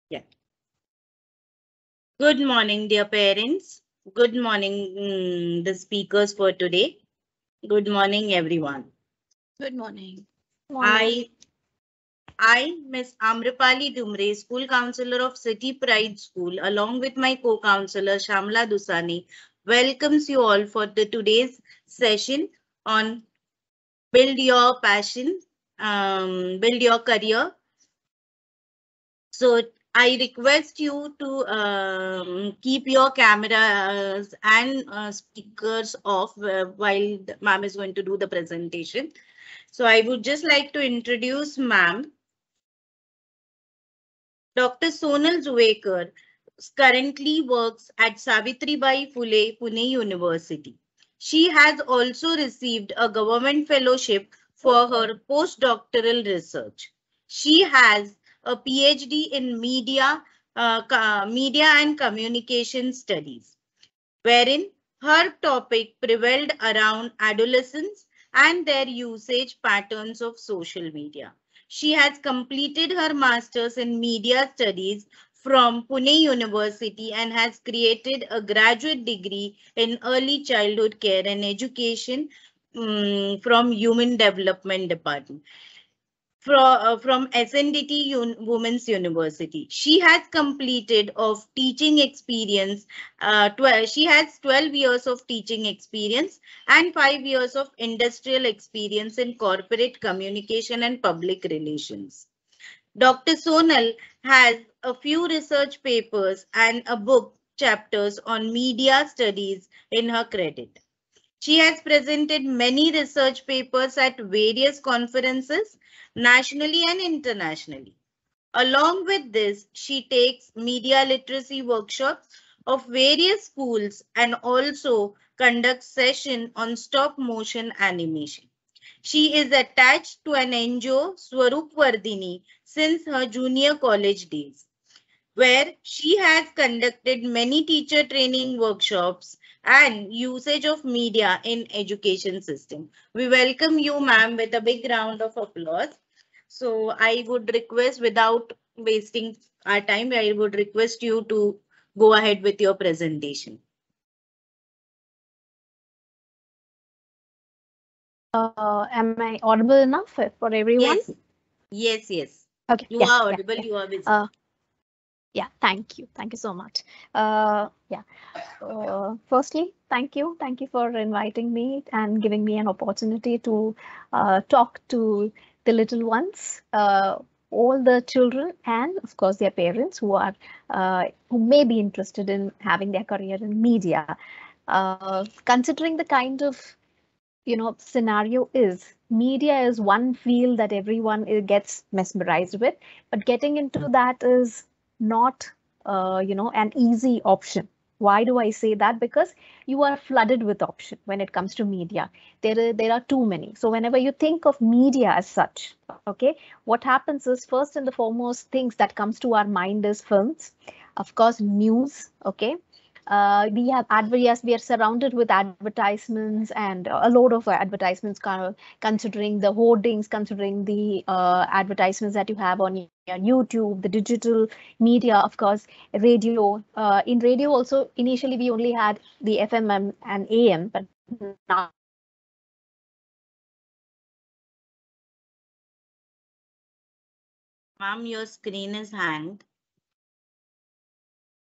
Yeah. Good morning, dear parents. Good morning, the speakers for today. Good morning, everyone. Good morning. Morning. I, Miss Amrapali Dumre, School Counselor of City Pride School, along with my co-counselor Shamla Dusani, welcomes you all for the today's session on build your passion, build your career. So I request you to keep your cameras and speakers off while ma'am is going to do the presentation. So I would just like to introduce ma'am. Dr. Sonal Zuwekar currently works at Savitribai Phule Pune University. She has also received a government fellowship for her postdoctoral research. She has a PhD in media and communication studies, wherein her topic prevailed around adolescents and their usage patterns of social media. She has completed her master's in media studies from Pune University and has created a graduate degree in early childhood care and education from Human Development Department from SNDT Women's University. She has completed of teaching experience. She has 12 years of teaching experience and 5 years of industrial experience in corporate communication and public relations. Dr. Sonal has a few research papers and a book chapters on media studies in her credit. She has presented many research papers at various conferences, nationally and internationally. Along with this, she takes media literacy workshops of various schools and also conducts sessions on stop motion animation. She is attached to an NGO, Swarup Vardhini, since her junior college days, where she has conducted many teacher training workshops and usage of media in education system. We welcome you, ma'am, with a big round of applause. So I would request, without wasting our time, I would request you to go ahead with your presentation. Am I audible enough for everyone? Yes, yes. Okay. You Yeah. are Yeah. audible, Yeah. you are visible. Uh, yeah. Thank you. Thank you so much. Yeah. Firstly, thank you. Thank you for inviting me and giving me an opportunity to talk to the little ones, all the children, and of course their parents who may be interested in having their career in media. Considering the kind of scenario is media is one field that everyone gets mesmerized with, but getting into that is not an easy option. Why do I say that? Because you are flooded with option when it comes to media. There are too many. So whenever you think of media as such, okay, what happens is first and the foremost things that comes to our mind is films, of course news, okay. Yes, we are surrounded with advertisements and a load of advertisements, kind of considering the hoardings, considering the advertisements that you have on your YouTube, the digital media, of course, radio. In radio also, initially we only had the FM and AM, but now we have Ma'am, your screen is hanged.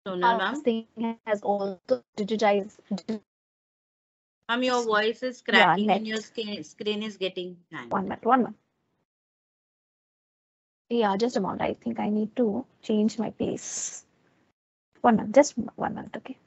Sonal, now ma'am. this thing has also digitized. Ma'am, your voice is Yeah, cracking and your net. screen is getting hanged. 1 minute, 1 minute. Yeah, just a moment. I think I need to change my pace. 1 minute, just 1 minute, okay.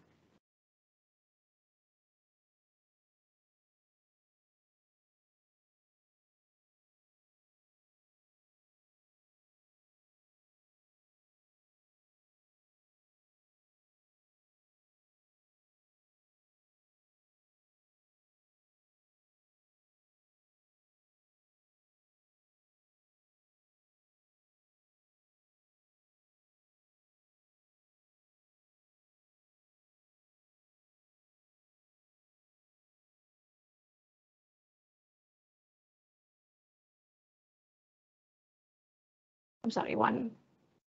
I'm sorry, one.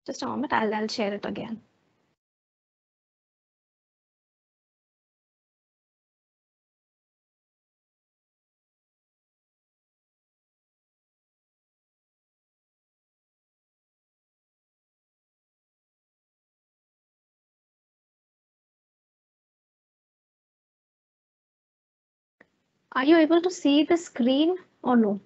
Just a moment, I'll share it again. Are you able to see the screen or no?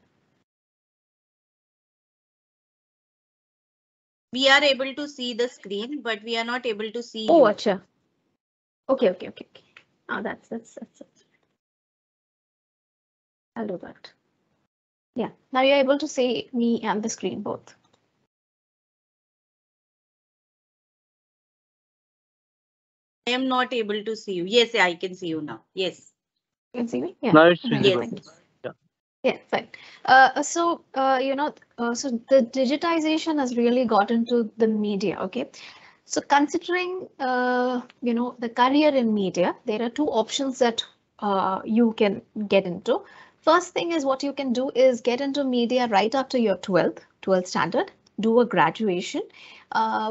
We are able to see the screen, but we are not able to see Oh, you. acha. Okay. Oh, that's it. I'll do that. Yeah, now you're able to see me and the screen both. I am not able to see you. Yes, I can see you now. Yes. You can see me? Yeah. Now it's Okay, visible. thank you. Yeah. Yeah, fine. So the digitization has really got into the media. Okay, so considering the career in media, there are two options that you can get into. First thing is what you can do is get into media right after your 12th standard, do a graduation,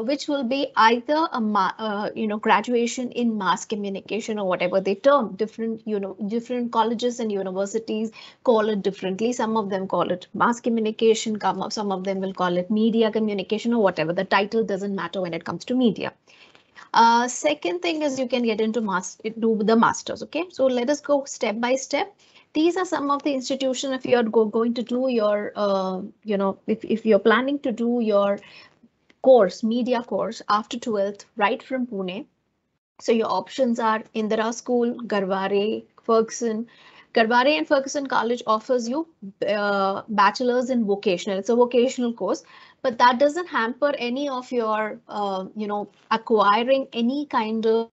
which will be either a graduation in mass communication or whatever they term. Different colleges and universities call it differently. Some of them call it mass communication, some of them will call it media communication or whatever. The title doesn't matter when it comes to media. Second thing is you can get into do the masters. Okay, so let us go step by step. These are some of the institutions if you're going to do your, if you're planning to do your media course after 12th, right from Pune. So your options are Indira School, Garware, Ferguson. Garware and Ferguson College offers you bachelor's in vocational. It's a vocational course, but that doesn't hamper any of your, acquiring any kind of,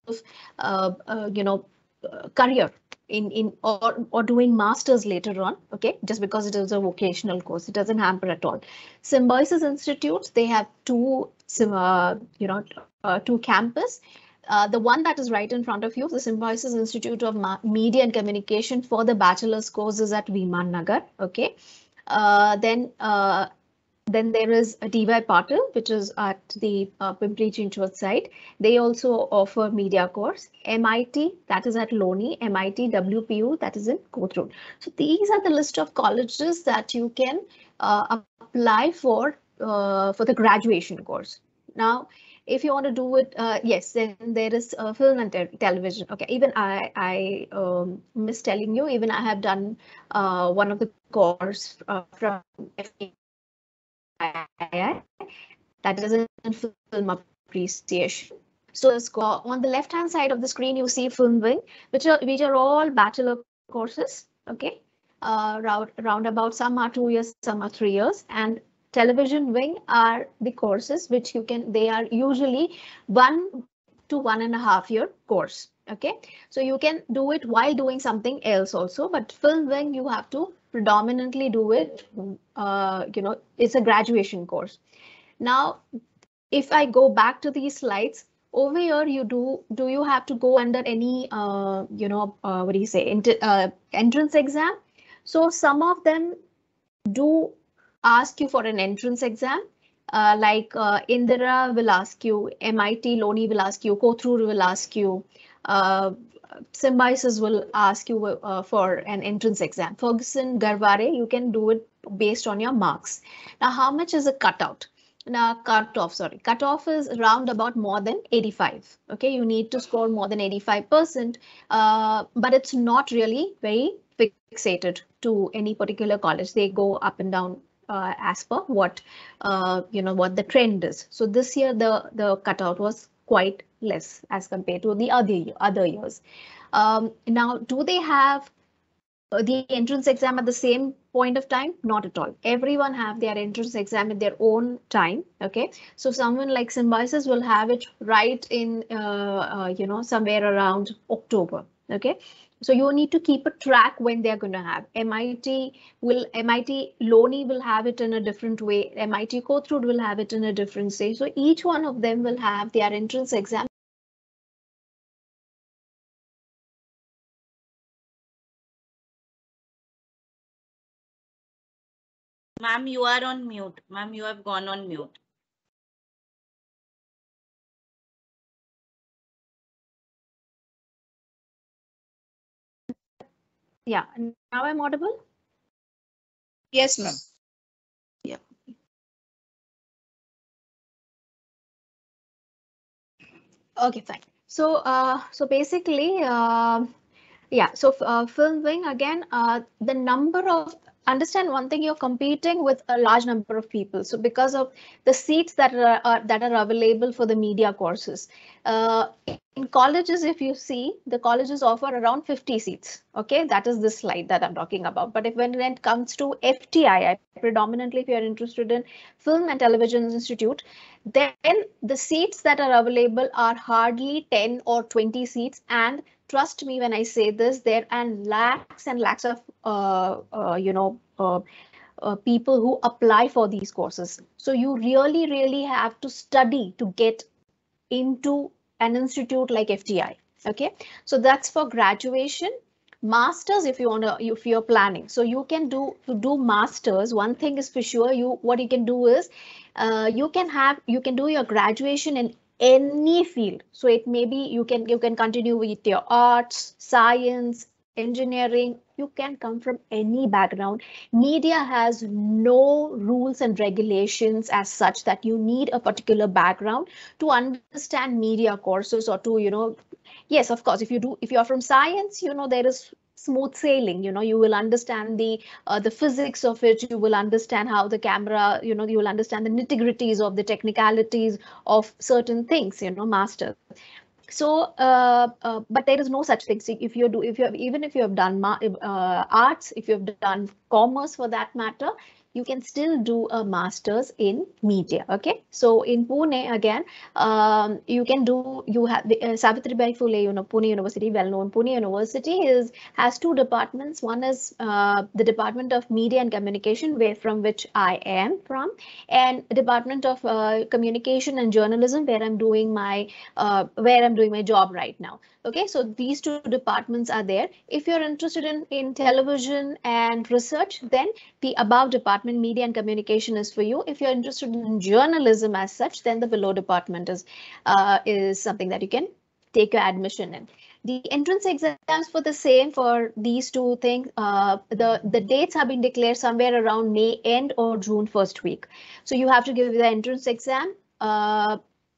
career in or doing masters later on. Okay, just because it is a vocational course, it doesn't hamper at all. Symbiosis Institutes, they have two campus. The one that is right in front of you, the Symbiosis Institute of Media and Communication for the bachelor's courses at Viman Nagar. Okay. Then there is a DY Patil, which is at the Pimpri Chinchwad side. They also offer media course. MIT, that is at Loni. MIT WPU, that is in Kothur. So these are the list of colleges that you can apply for the graduation course. Now, if you want to do it, yes, then there is film and television. Okay, even I miss telling you, even I have done one of the course from FAI, that is in film appreciation. So on the left hand side of the screen, you see film wing, which are all bachelor courses. Okay, round about, some are 2 years, some are 3 years, and television wing are the courses which they are usually 1 to 1.5 year course. Okay, so you can do it while doing something else also, but film wing you have to predominantly do it. It's a graduation course. Now, if I go back to these slides, over here, do you have to go under any, what do you say, entrance exam? So some of them do ask you for an entrance exam. Like Indira will ask you, MIT Loni will ask you, Kothur will ask you, uh, Symbiosis will ask you for an entrance exam. Ferguson, Garware, you can do it based on your marks. Now, how much is a cutout? Now, cutoff is around about more than 85. Okay, you need to score more than 85%, but it's not really very fixated to any particular college. They go up and down as per what what the trend is. So this year the cutout was quite less as compared to the other years. Now, do they have the entrance exam at the same point of time? Not at all. Everyone have their entrance exam at their own time. Okay, so someone like Symbiosis will have it right in somewhere around October. Okay, so you need to keep a track when they're going to have. MIT Loni will have it in a different way. MIT Kothur will have it in a different way. So each one of them will have their entrance exam. Ma'am, you are on mute. Ma'am, you have gone on mute. Yeah, now I'm audible? Yes, ma'am. Yeah. Okay, fine. So, so basically, yeah, so film wing again, the number of, understand one thing, you're competing with a large number of people. So because of the seats that are available for the media courses, in colleges, if you see, the colleges offer around 50 seats. Okay, that is this slide that I'm talking about. But if when it comes to FTI, predominantly if you're interested in Film and Television Institute, then the seats that are available are hardly 10 or 20 seats, and trust me when I say this, there are lakhs and lakhs of people who apply for these courses. So you really have to study to get into an institute like FTI. Okay, so that's for graduation. Masters, if you're planning, so you can do to do masters. One thing is for sure, what you can do is, you can do your graduation in any field. So it may be you can continue with your arts, science, engineering. You can come from any background. Media has no rules and regulations as such that you need a particular background to understand media courses, or to yes, of course, if you are from science, there is smooth sailing. You will understand the physics of it. You will understand how the camera, you will understand the nitty-gritties of the technicalities of certain things, master. So but there is no such thing. See, if you have, even if you have done arts, if you have done commerce for that matter, you can still do a master's in media. Okay, so in Pune again, you can do, you have the Savitribai Phule, Pune University, well known Pune University has two departments. One is the Department of Media and Communication, from which I am from, and Department of Communication and Journalism, where I'm doing my job right now. Okay, so these two departments are there. If you're interested in television and research, then the above department, media and communication, is for you. If you're interested in journalism as such, then the below department is something that you can take your admission in. The entrance exams for the same for these two things. The dates have been declared somewhere around May end or June first week. So you have to give the entrance exam.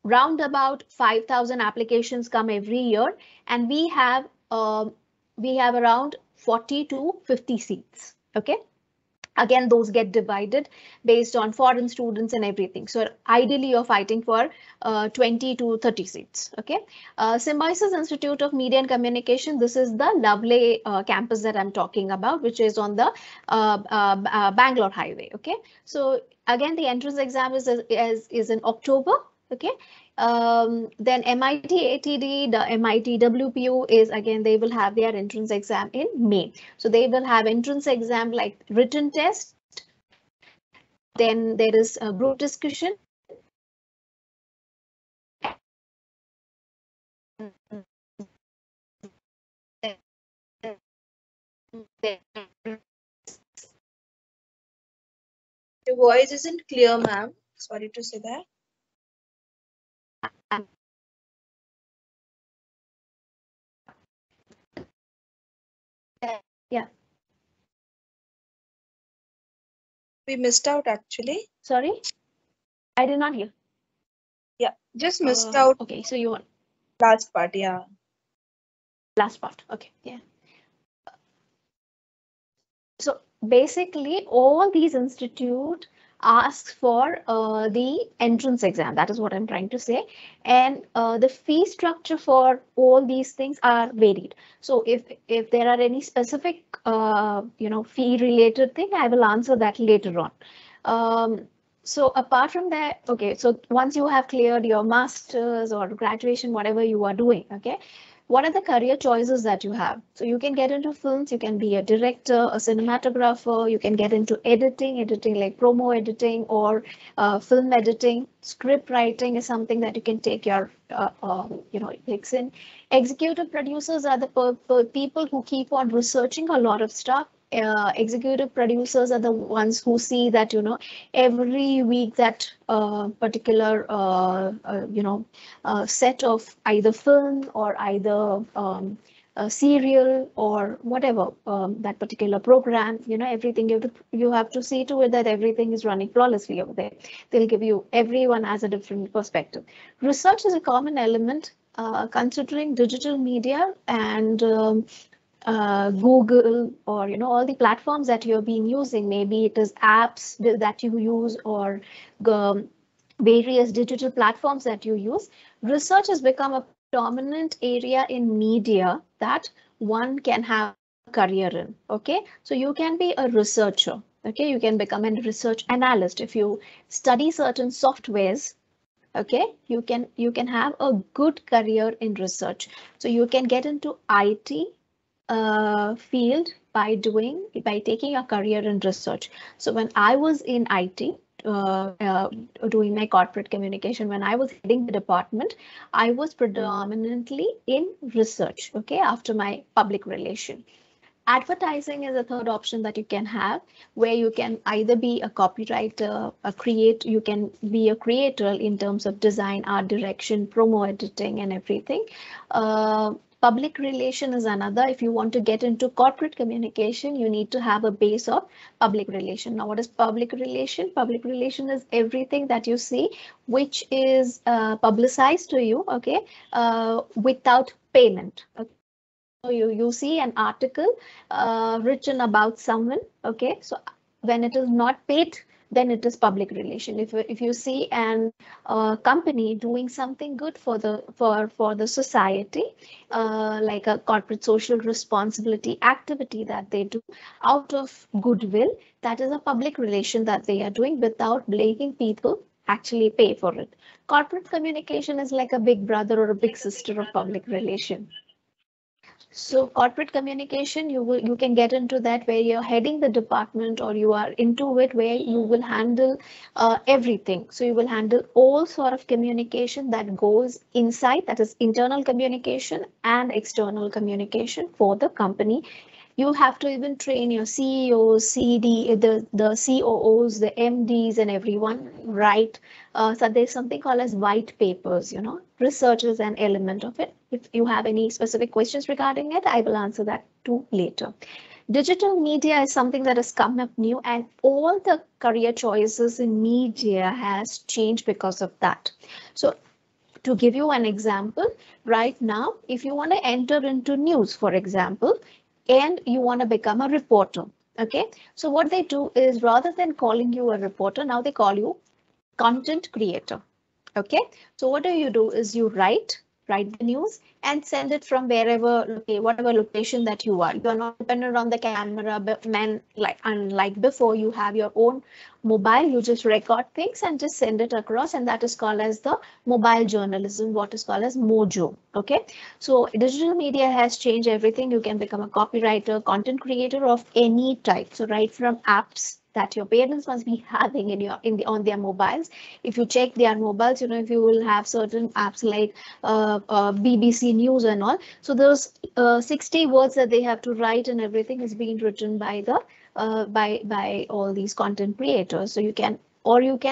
Round about 5,000 applications come every year, and we have around 40 to 50 seats. Okay. Again, those get divided based on foreign students and everything. So ideally, you're fighting for 20 to 30 seats. Okay. Symbiosis Institute of Media and Communication. This is the lovely campus that I'm talking about, which is on the Bangalore Highway. Okay. So again, the entrance exam is in October. Okay. Then MIT ATD, the MIT WPU is, again, they will have their entrance exam in May. So they will have entrance exam like written test. Then there is a group discussion. Your voice isn't clear, ma'am. Sorry to say that. Yeah. We missed out actually. Sorry, I did not hear. Yeah, just missed out Okay, so you want last part. Yeah. last part. Okay, yeah. So basically, all these institute asks for the entrance exam. That is what I'm trying to say. And the fee structure for all these things are varied. So if there are any specific fee related thing, I will answer that later on. So apart from that, okay, so once you have cleared your master's or graduation, whatever you are doing, okay, what are the career choices that you have? So you can get into films, you can be a director, a cinematographer, you can get into editing like promo editing or film editing. Script writing is something that you can take your, picks in. Executive producers are the people who keep on researching a lot of stuff. Executive producers are the ones who see that, every week that particular, set of either film or either serial or whatever, that particular program, everything you have to see to it that everything is running flawlessly over there. They'll give you, everyone has a different perspective. Research is a common element, considering digital media and Google, or all the platforms that you're being using. Maybe it is apps that you use, or various digital platforms that you use. Research has become a dominant area in media that one can have a career in. Okay, so you can be a researcher. Okay, you can become a research analyst if you study certain softwares. Okay, you can have a good career in research. So you can get into IT field by taking a career in research. So when I was in IT, doing my corporate communication, when I was heading the department, I was predominantly in research. Okay, after my public relation. Advertising is a third option that you can have, where you can either be a copywriter, you can be a creator in terms of design, art direction, promo editing, and everything. Public relation is another. If you want to get into corporate communication, you need to have a base of public relation. Now, what is public relation? Public relation is everything that you see which is publicized to you, okay, without payment. Okay? You see an article written about someone, okay, so when it is not paid, then it is public relation. If you see an company doing something good for the society, like a corporate social responsibility activity that they do out of goodwill, that is a public relation that they are doing without making people actually pay for it. Corporate communication is like a big brother or a big sister of public relation. So corporate communication, you can get into that where you're heading the department, or you are into it where you will handle everything. So you will handle all sort of communication that goes inside, that is internal communication and external communication for the company. You have to even train your CEOs, the COOs, the MDs, and everyone, right? So there's something called as white papers, research is an element of it. If you have any specific questions regarding it, I will answer that too later. Digital media is something that has come up new, and all the career choices in media has changed because of that. So to give you an example, right now, if you want to enter into news, for example, and you want to become a reporter, okay, so what they do is, rather than calling you a reporter, now they call you content creator. Okay, so what do is you write the news and send it from wherever, okay, whatever location that you are. You are not dependent on the camera, but like unlike before, you have your own mobile. You just record things and just send it across, and that is called as the mobile journalism, what is called as Mojo. Okay, so digital media has changed everything. You can become a copywriter, content creator of any type. So right from apps that your parents must be having on their mobiles. If you check their mobiles, if you will have certain apps like BBC News and all. So those 60 words that they have to write and everything is being written by the by all these content creators. So you can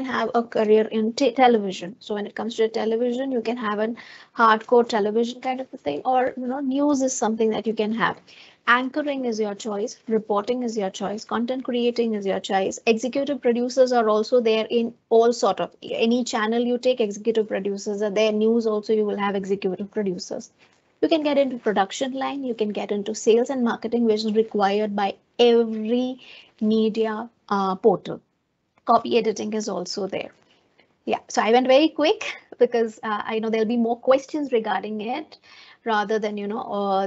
have a career in television. So when it comes to television, you can have an hardcore television kind of a thing, or news is something that you can have. Anchoring is your choice, reporting is your choice, content creating is your choice. Executive producers are also there in all sort of, any channel you take, executive producers are there. News also, you will have executive producers. You can get into production line, you can get into sales and marketing, which is required by every media portal. Copy editing is also there. Yeah, so I went very quick because I know there'll be more questions regarding it rather than,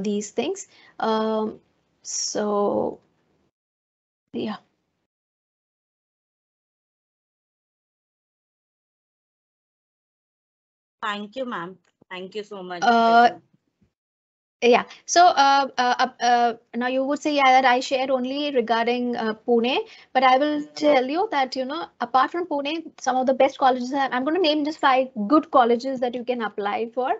these things. So, yeah. Thank you, ma'am. Thank you so much. Yeah, so now you would say, yeah, that I shared only regarding Pune, but I will tell you that, apart from Pune, some of the best colleges, I'm going to name just 5 good colleges that you can apply for.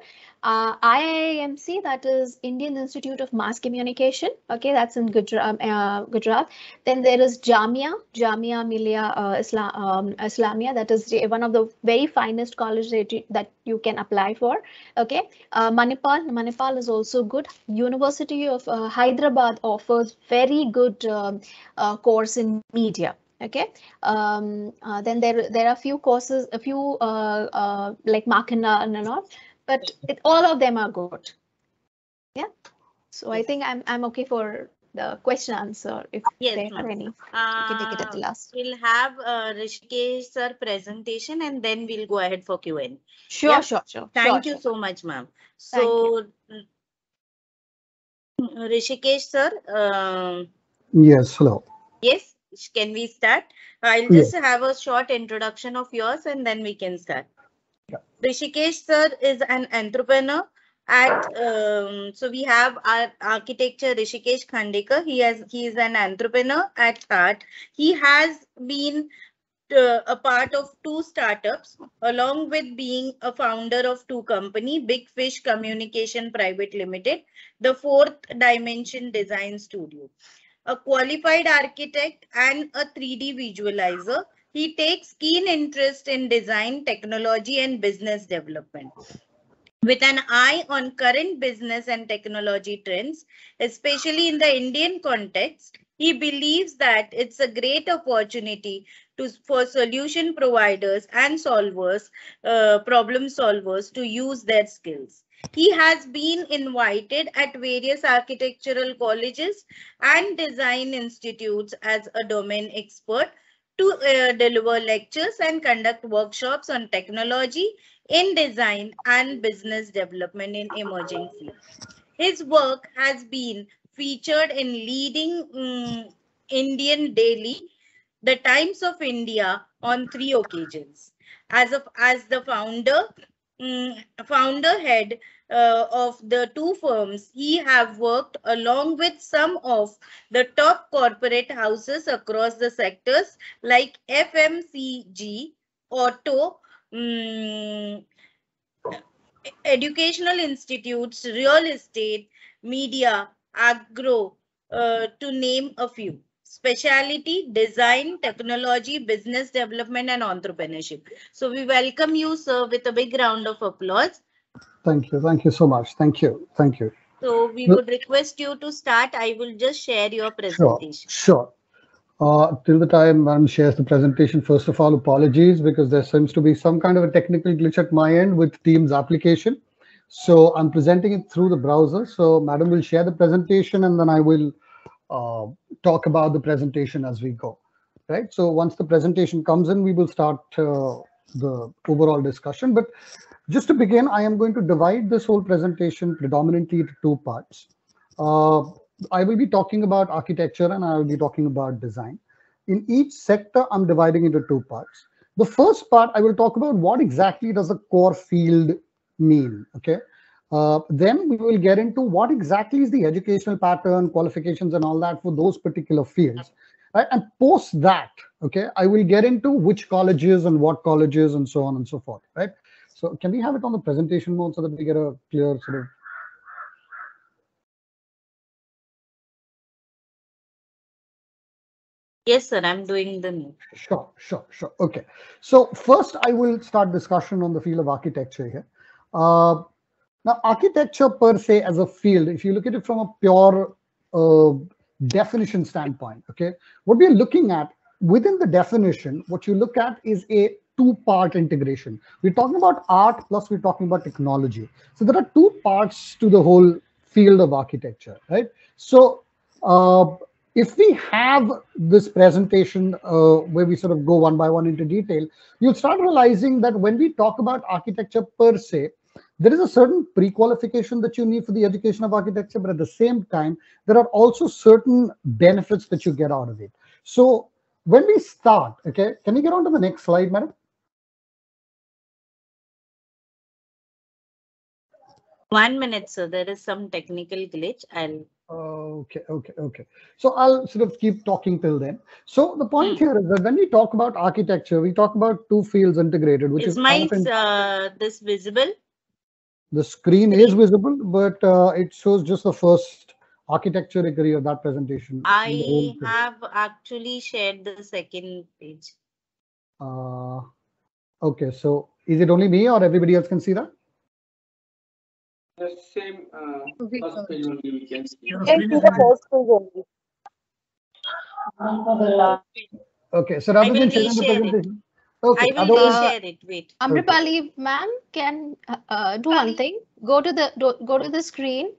IIMC, that is Indian Institute of Mass Communication. Okay, that's in Gujarat. Then there is Jamia Millia Islamia. That is one of the very finest colleges that you can apply for. Okay, Manipal is also good. University of Hyderabad offers very good course in media. Okay. Then there are few courses, a few like Makana and all, but all of them are good. Yeah. So I think I'm okay for the question answer. If Yes, there are ma'am. any, you can take it at the last. We'll have Rishikesh sir presentation and then we'll go ahead for Q&A. Sure, Yeah? sure. Thank you so much, ma'am. Thank you. So, Rishikesh sir, Yes, hello. yes, can we start? I'll Yes. just have a short introduction of yours and then we can start. Yeah. Rishikesh sir is an entrepreneur at so we have our architecture Rishikesh Khandekar. He is an entrepreneur at heart. He has been a part of 2 startups along with being a founder of 2 company, Big Fish Communication Private Limited, the Fourth Dimension Design Studio. A qualified architect and a 3D visualizer, he takes keen interest in design, technology, and business development. With an eye on current business and technology trends, especially in the Indian context, he believes that it's a great opportunity for solution providers and solvers, problem solvers to use their skills. He has been invited at various architectural colleges and design institutes as a domain expert to deliver lectures and conduct workshops on technology in design and business development in emerging fields. His work has been featured in leading Indian daily, The Times of India, on 3 occasions. As the founder head of the 2 firms, he have worked along with some of the top corporate houses across the sectors like FMCG, auto, educational institutes, real estate, media, agro, to name a few. Speciality, design, technology, business development, and entrepreneurship. So we welcome you, sir, with a big round of applause. Thank you. Thank you so much. Thank you. Thank you. So we would request you to start. I will just share your presentation. Sure. Till the time Madam shares the presentation, first of all, apologies because there seems to be some kind of a technical glitch at my end with Teams application. So I'm presenting it through the browser. So Madam will share the presentation and then I will talk about the presentation as we go. Right. So once the presentation comes in, we will start the overall discussion. But just to begin, I am going to divide this whole presentation predominantly into 2 parts. I will be talking about architecture and I will be talking about design. In each sector, I'm dividing into 2 parts. The first part, I will talk about what exactly does a core field mean, okay? Then we will get into what exactly is the educational pattern, qualifications and all that for those particular fields. Right? And post that, okay, I will get into which colleges and what colleges and so on and so forth, right? So can we have it on the presentation mode so that we get a clear sort of... Yes, sir, I'm doing the new. Sure. Okay. So first I will start discussion on the field of architecture here. Now, architecture per se as a field, if you look at it from a pure definition standpoint, okay, what we are looking at within the definition, what you look at is a 2-part integration. We're talking about art plus we're talking about technology. So there are 2 parts to the whole field of architecture, right? So if we have this presentation where we sort of go one by one into detail, you'll start realizing that when we talk about architecture per se, there is a certain pre-qualification that you need for the education of architecture, but at the same time, there are also certain benefits that you get out of it. So when we start, okay, can you get on to the next slide, madam? 1 minute, sir. There is some technical glitch. Okay. So I'll sort of keep talking till then. So the point here is that when we talk about architecture, we talk about 2 fields integrated, which is this visible? The screen is visible, but it shows just the first architecture degree of that presentation. I have actually shared the second page. Okay, so is it only me or everybody else can see that? The same first page only we can see. You can see the first page only. Okay, so I rather will than sharing the reshare it. presentation, okay. I will Otherwise, reshare it. Wait. Amrapali ma'am can do one thing. Go to the screen,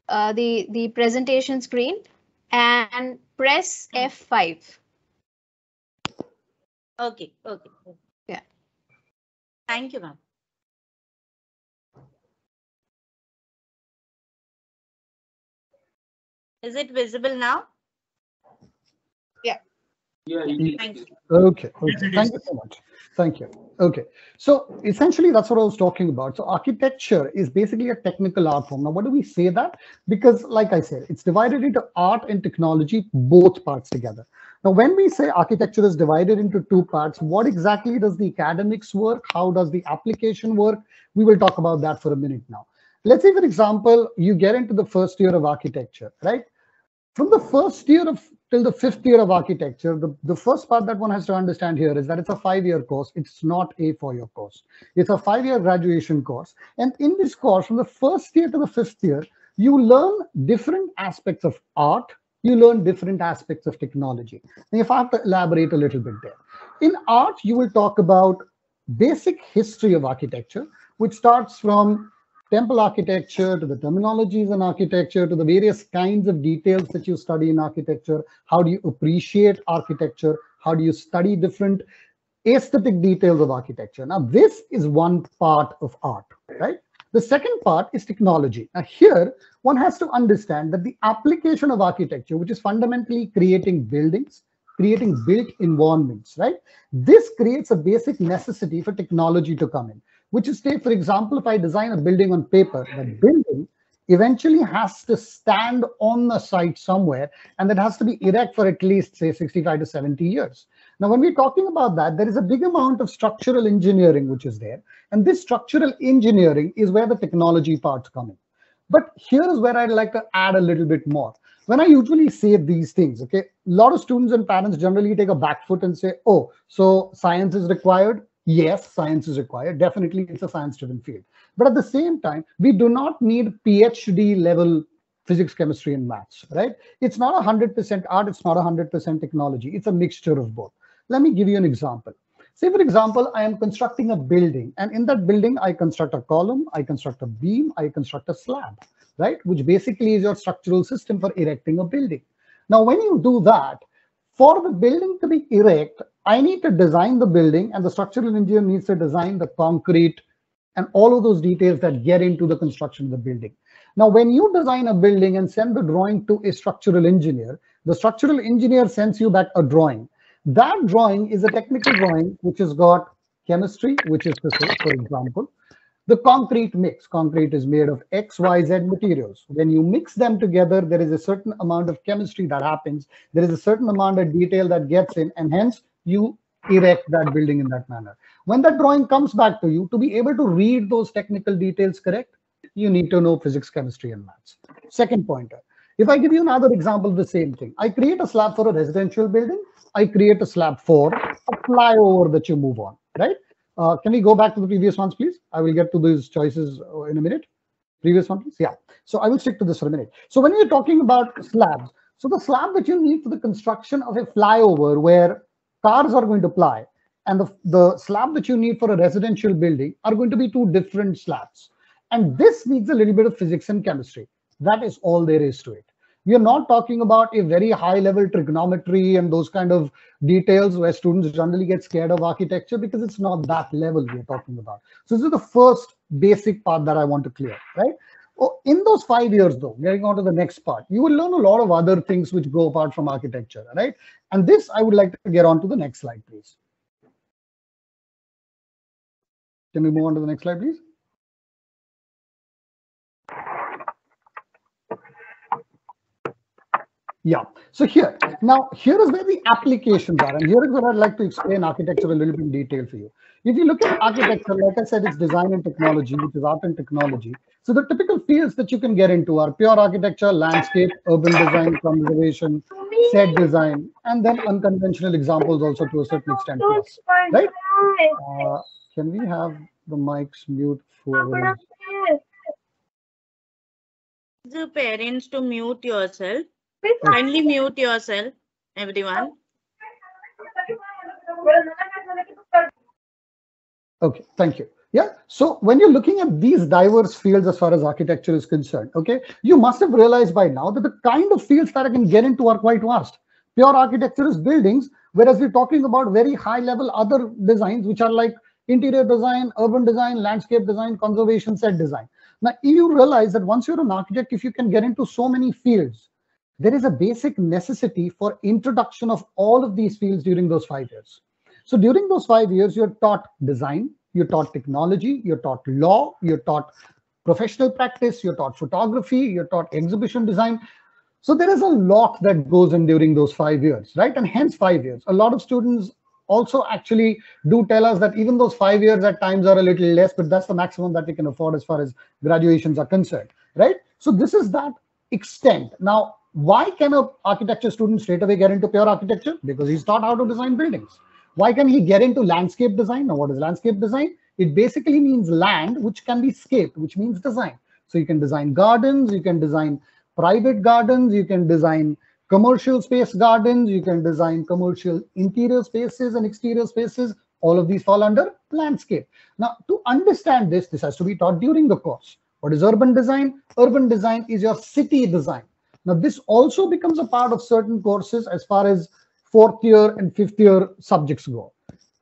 the presentation screen, and press F5. Okay. Okay. Yeah. Thank you, ma'am. Is it visible now? Yeah, Thank you. okay. Thank you so much. Thank you. Okay. So essentially, that's what I was talking about. So architecture is basically a technical art form. Now, what do we say that? Because, like I said, it's divided into art and technology, both parts together. Now, when we say architecture is divided into two parts, what exactly does the academics work? How does the application work? We will talk about that for a minute now. Let's say, for example, you get into the first year of architecture, right? From the first year of till the fifth year of architecture, the first part that one has to understand here is that it's a 5-year course. It's not a 4-year course. It's a 5-year graduation course. And in this course, from the first year to the fifth year, you learn different aspects of art. You learn different aspects of technology. And if I have to elaborate a little bit there. In art, you will talk about basic history of architecture, which starts from temple architecture to the terminologies in architecture to the various kinds of details that you study in architecture. How do you appreciate architecture? How do you study different aesthetic details of architecture? Now, this is one part of art, right? The second part is technology. Now, here one has to understand that the application of architecture, which is fundamentally creating buildings, creating built environments, right? This creates a basic necessity for technology to come in. Which is, say, for example, if I design a building on paper, that building eventually has to stand on the site somewhere, and that has to be erect for at least, say, 65 to 70 years. Now, when we're talking about that, there is a big amount of structural engineering which is there. And this structural engineering is where the technology parts come in. But here is where I'd like to add a little bit more. When I usually say these things, okay, a lot of students and parents generally take a back foot and say, oh, so science is required. Yes, science is required. Definitely, it's a science-driven field. But at the same time, we do not need PhD level physics, chemistry, and maths, right? It's not 100% art. It's not 100% technology. It's a mixture of both. Let me give you an example. Say, for example, I am constructing a building, and in that building, I construct a column, I construct a beam, I construct a slab, right? Which basically is your structural system for erecting a building. Now, when you do that, for the building to be erect, I need to design the building, and the structural engineer needs to design the concrete and all of those details that get into the construction of the building. Now, when you design a building and send the drawing to a structural engineer, the structural engineer sends you back a drawing. That drawing is a technical drawing which has got chemistry, which is to say, for example, the concrete mix. Concrete is made of X, Y, Z materials. When you mix them together, there is a certain amount of chemistry that happens. There is a certain amount of detail that gets in, and hence you erect that building in that manner. When that drawing comes back to you, to be able to read those technical details correct, you need to know physics, chemistry, and maths. Second pointer. If I give you another example of the same thing, I create a slab for a residential building. I create a slab for a flyover that you move on, right? Can we go back to the previous ones, please? I will get to these choices in a minute. Previous one, please. Yeah. So I will stick to this for a minute. So when you're talking about slabs, so the slab that you need for the construction of a flyover where cars are going to ply, and the slab that you need for a residential building are going to be two different slabs. And this needs a little bit of physics and chemistry. That is all there is to it. We are not talking about a very high level trigonometry and those kind of details where students generally get scared of architecture, because it's not that level we are talking about. So this is the first basic part that I want to clear, right? Oh, in those 5 years, though, getting on to the next part, you will learn a lot of other things which go apart from architecture, right? And this, I would like to get on to the next slide, please. Can we move on to the next slide, please? Yeah. So here is where the applications are. And here is where I'd like to explain architecture a little bit in detail for you. If you look at architecture, like I said, it's design and technology, which is art and technology. So the typical fields that you can get into are pure architecture, landscape, urban design, conservation, set design, and then unconventional examples also to a certain extent plus, right? Can we have the mics mute for The parents to mute yourself. Kindly mute yourself, everyone. Okay, thank you. Yeah, so when you're looking at these diverse fields as far as architecture is concerned, okay, you must have realized by now that the kind of fields that I can get into are quite vast. Pure architecture is buildings, whereas we're talking about very high level other designs, which are like interior design, urban design, landscape design, conservation, set design. Now, you realize that once you're an architect, if you can get into so many fields, there is a basic necessity for introduction of all of these fields during those 5 years. So during those 5 years, you're taught design, you're taught technology, you're taught law, you're taught professional practice, you're taught photography, you're taught exhibition design. So there is a lot that goes in during those 5 years, right? And hence 5 years. A lot of students also actually do tell us that even those 5 years at times are a little less, but that's the maximum that we can afford as far as graduations are concerned, right? So this is that extent. Now, why can an architecture student straight away get into pure architecture? Because he's taught how to design buildings. Why can he get into landscape design? Now, what is landscape design? It basically means land which can be scaped, which means design. So you can design gardens, you can design private gardens, you can design commercial space gardens, you can design commercial interior spaces and exterior spaces. All of these fall under landscape. Now, to understand this has to be taught during the course. What is urban design? Urban design is your city design. Now, this also becomes a part of certain courses as far as 4th year and 5th year subjects go.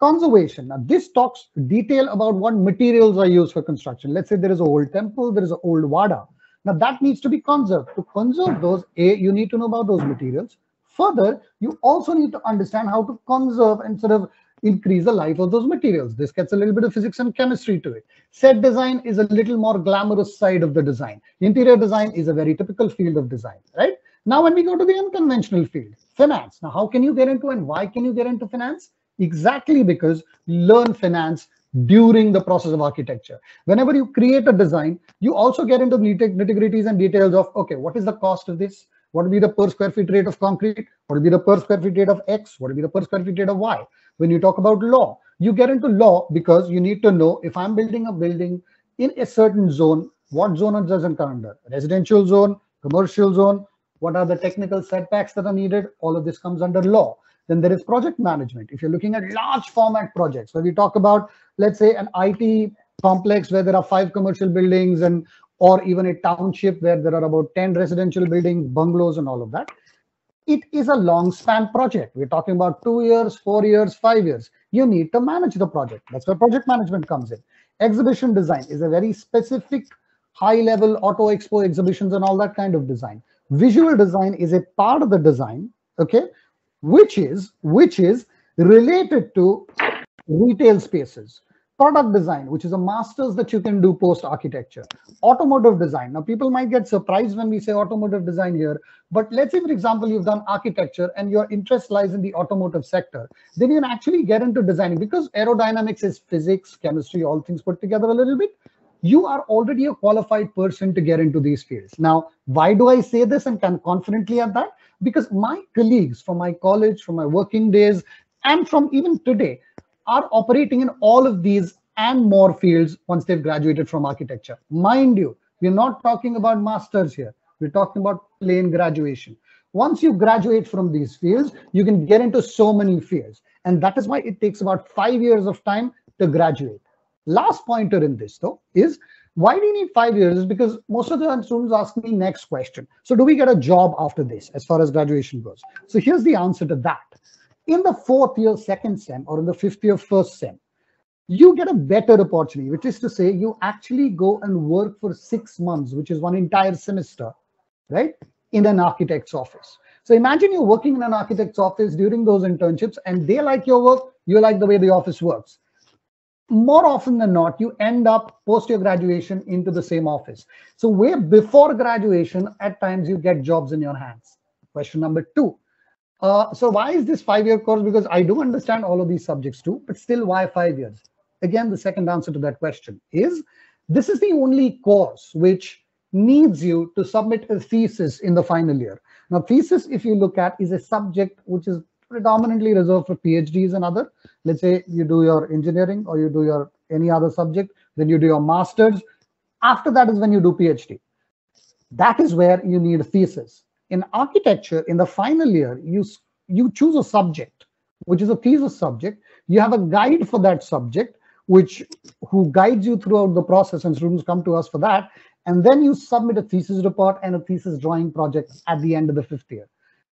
Conservation. Now, this talks detail about what materials are used for construction. Let's say there is an old temple, there is an old Wada. Now, that needs to be conserved. To conserve those, you need to know about those materials. Further, you also need to understand how to conserve and sort of increase the life of those materials. This gets a little bit of physics and chemistry to it. Set design is a little more glamorous side of the design. Interior design is a very typical field of design, right? Now, when we go to the unconventional field, finance. Now, how can you get into and why can you get into finance? Exactly because you learn finance during the process of architecture. Whenever you create a design, you also get into nitty-gritties and details of, okay, what is the cost of this? What will be the per square feet rate of concrete? What will be the per square feet rate of X? What will be the per square feet rate of Y? When you talk about law, you get into law because you need to know if I'm building a building in a certain zone, what zone does it come under? Residential zone, commercial zone, what are the technical setbacks that are needed? All of this comes under law. Then there is project management. If you're looking at large format projects, where we talk about, let's say, an IT complex where there are 5 commercial buildings and or even a township where there are about 10 residential buildings, bungalows and all of that. It is a long span project. We're talking about 2 years, 4 years, 5 years. You need to manage the project. That's where project management comes in. Exhibition design is a very specific high level auto expo exhibitions and all that kind of design. Visual design is a part of the design, okay, which is related to retail spaces. Product design, which is a master's that you can do post architecture. Automotive design. Now, people might get surprised when we say automotive design here, but let's say, for example, you've done architecture and your interest lies in the automotive sector. Then you can actually get into designing because aerodynamics is physics, chemistry, all things put together a little bit. You are already a qualified person to get into these fields. Now, why do I say this and can confidently add that? Because my colleagues from my college, from my working days, and from even today are operating in all of these and more fields once they've graduated from architecture. Mind you, we're not talking about masters here. We're talking about plain graduation. Once you graduate from these fields, you can get into so many fields. And that is why it takes about 5 years of time to graduate. Last pointer in this, though, is why do you need 5 years? Is because most of the students ask me next question. So do we get a job after this as far as graduation goes? So here's the answer to that. In the 4th year, 2nd sem, or in the 5th year, 1st sem, you get a better opportunity, which is to say you actually go and work for 6 months, which is one entire semester, right, in an architect's office. So imagine you're working in an architect's office during those internships and they like your work, you like the way the office works. More often than not, you end up post your graduation into the same office. So way before graduation, at times you get jobs in your hands. Question number 2. So why is this 5-year course? Because I do understand all of these subjects too, but still why 5 years? Again, the second answer to that question is this is the only course which needs you to submit a thesis in the final year. Now, thesis, if you look at, is a subject which is predominantly reserved for PhDs and other. Let's say you do your engineering or you do your any other subject, then you do your master's. After that is when you do PhD. That is where you need a thesis. In architecture, in the final year, you choose a subject, which is a thesis subject. You have a guide for that subject, who guides you throughout the process, and students come to us for that. And then you submit a thesis report and a thesis drawing project at the end of the 5th year.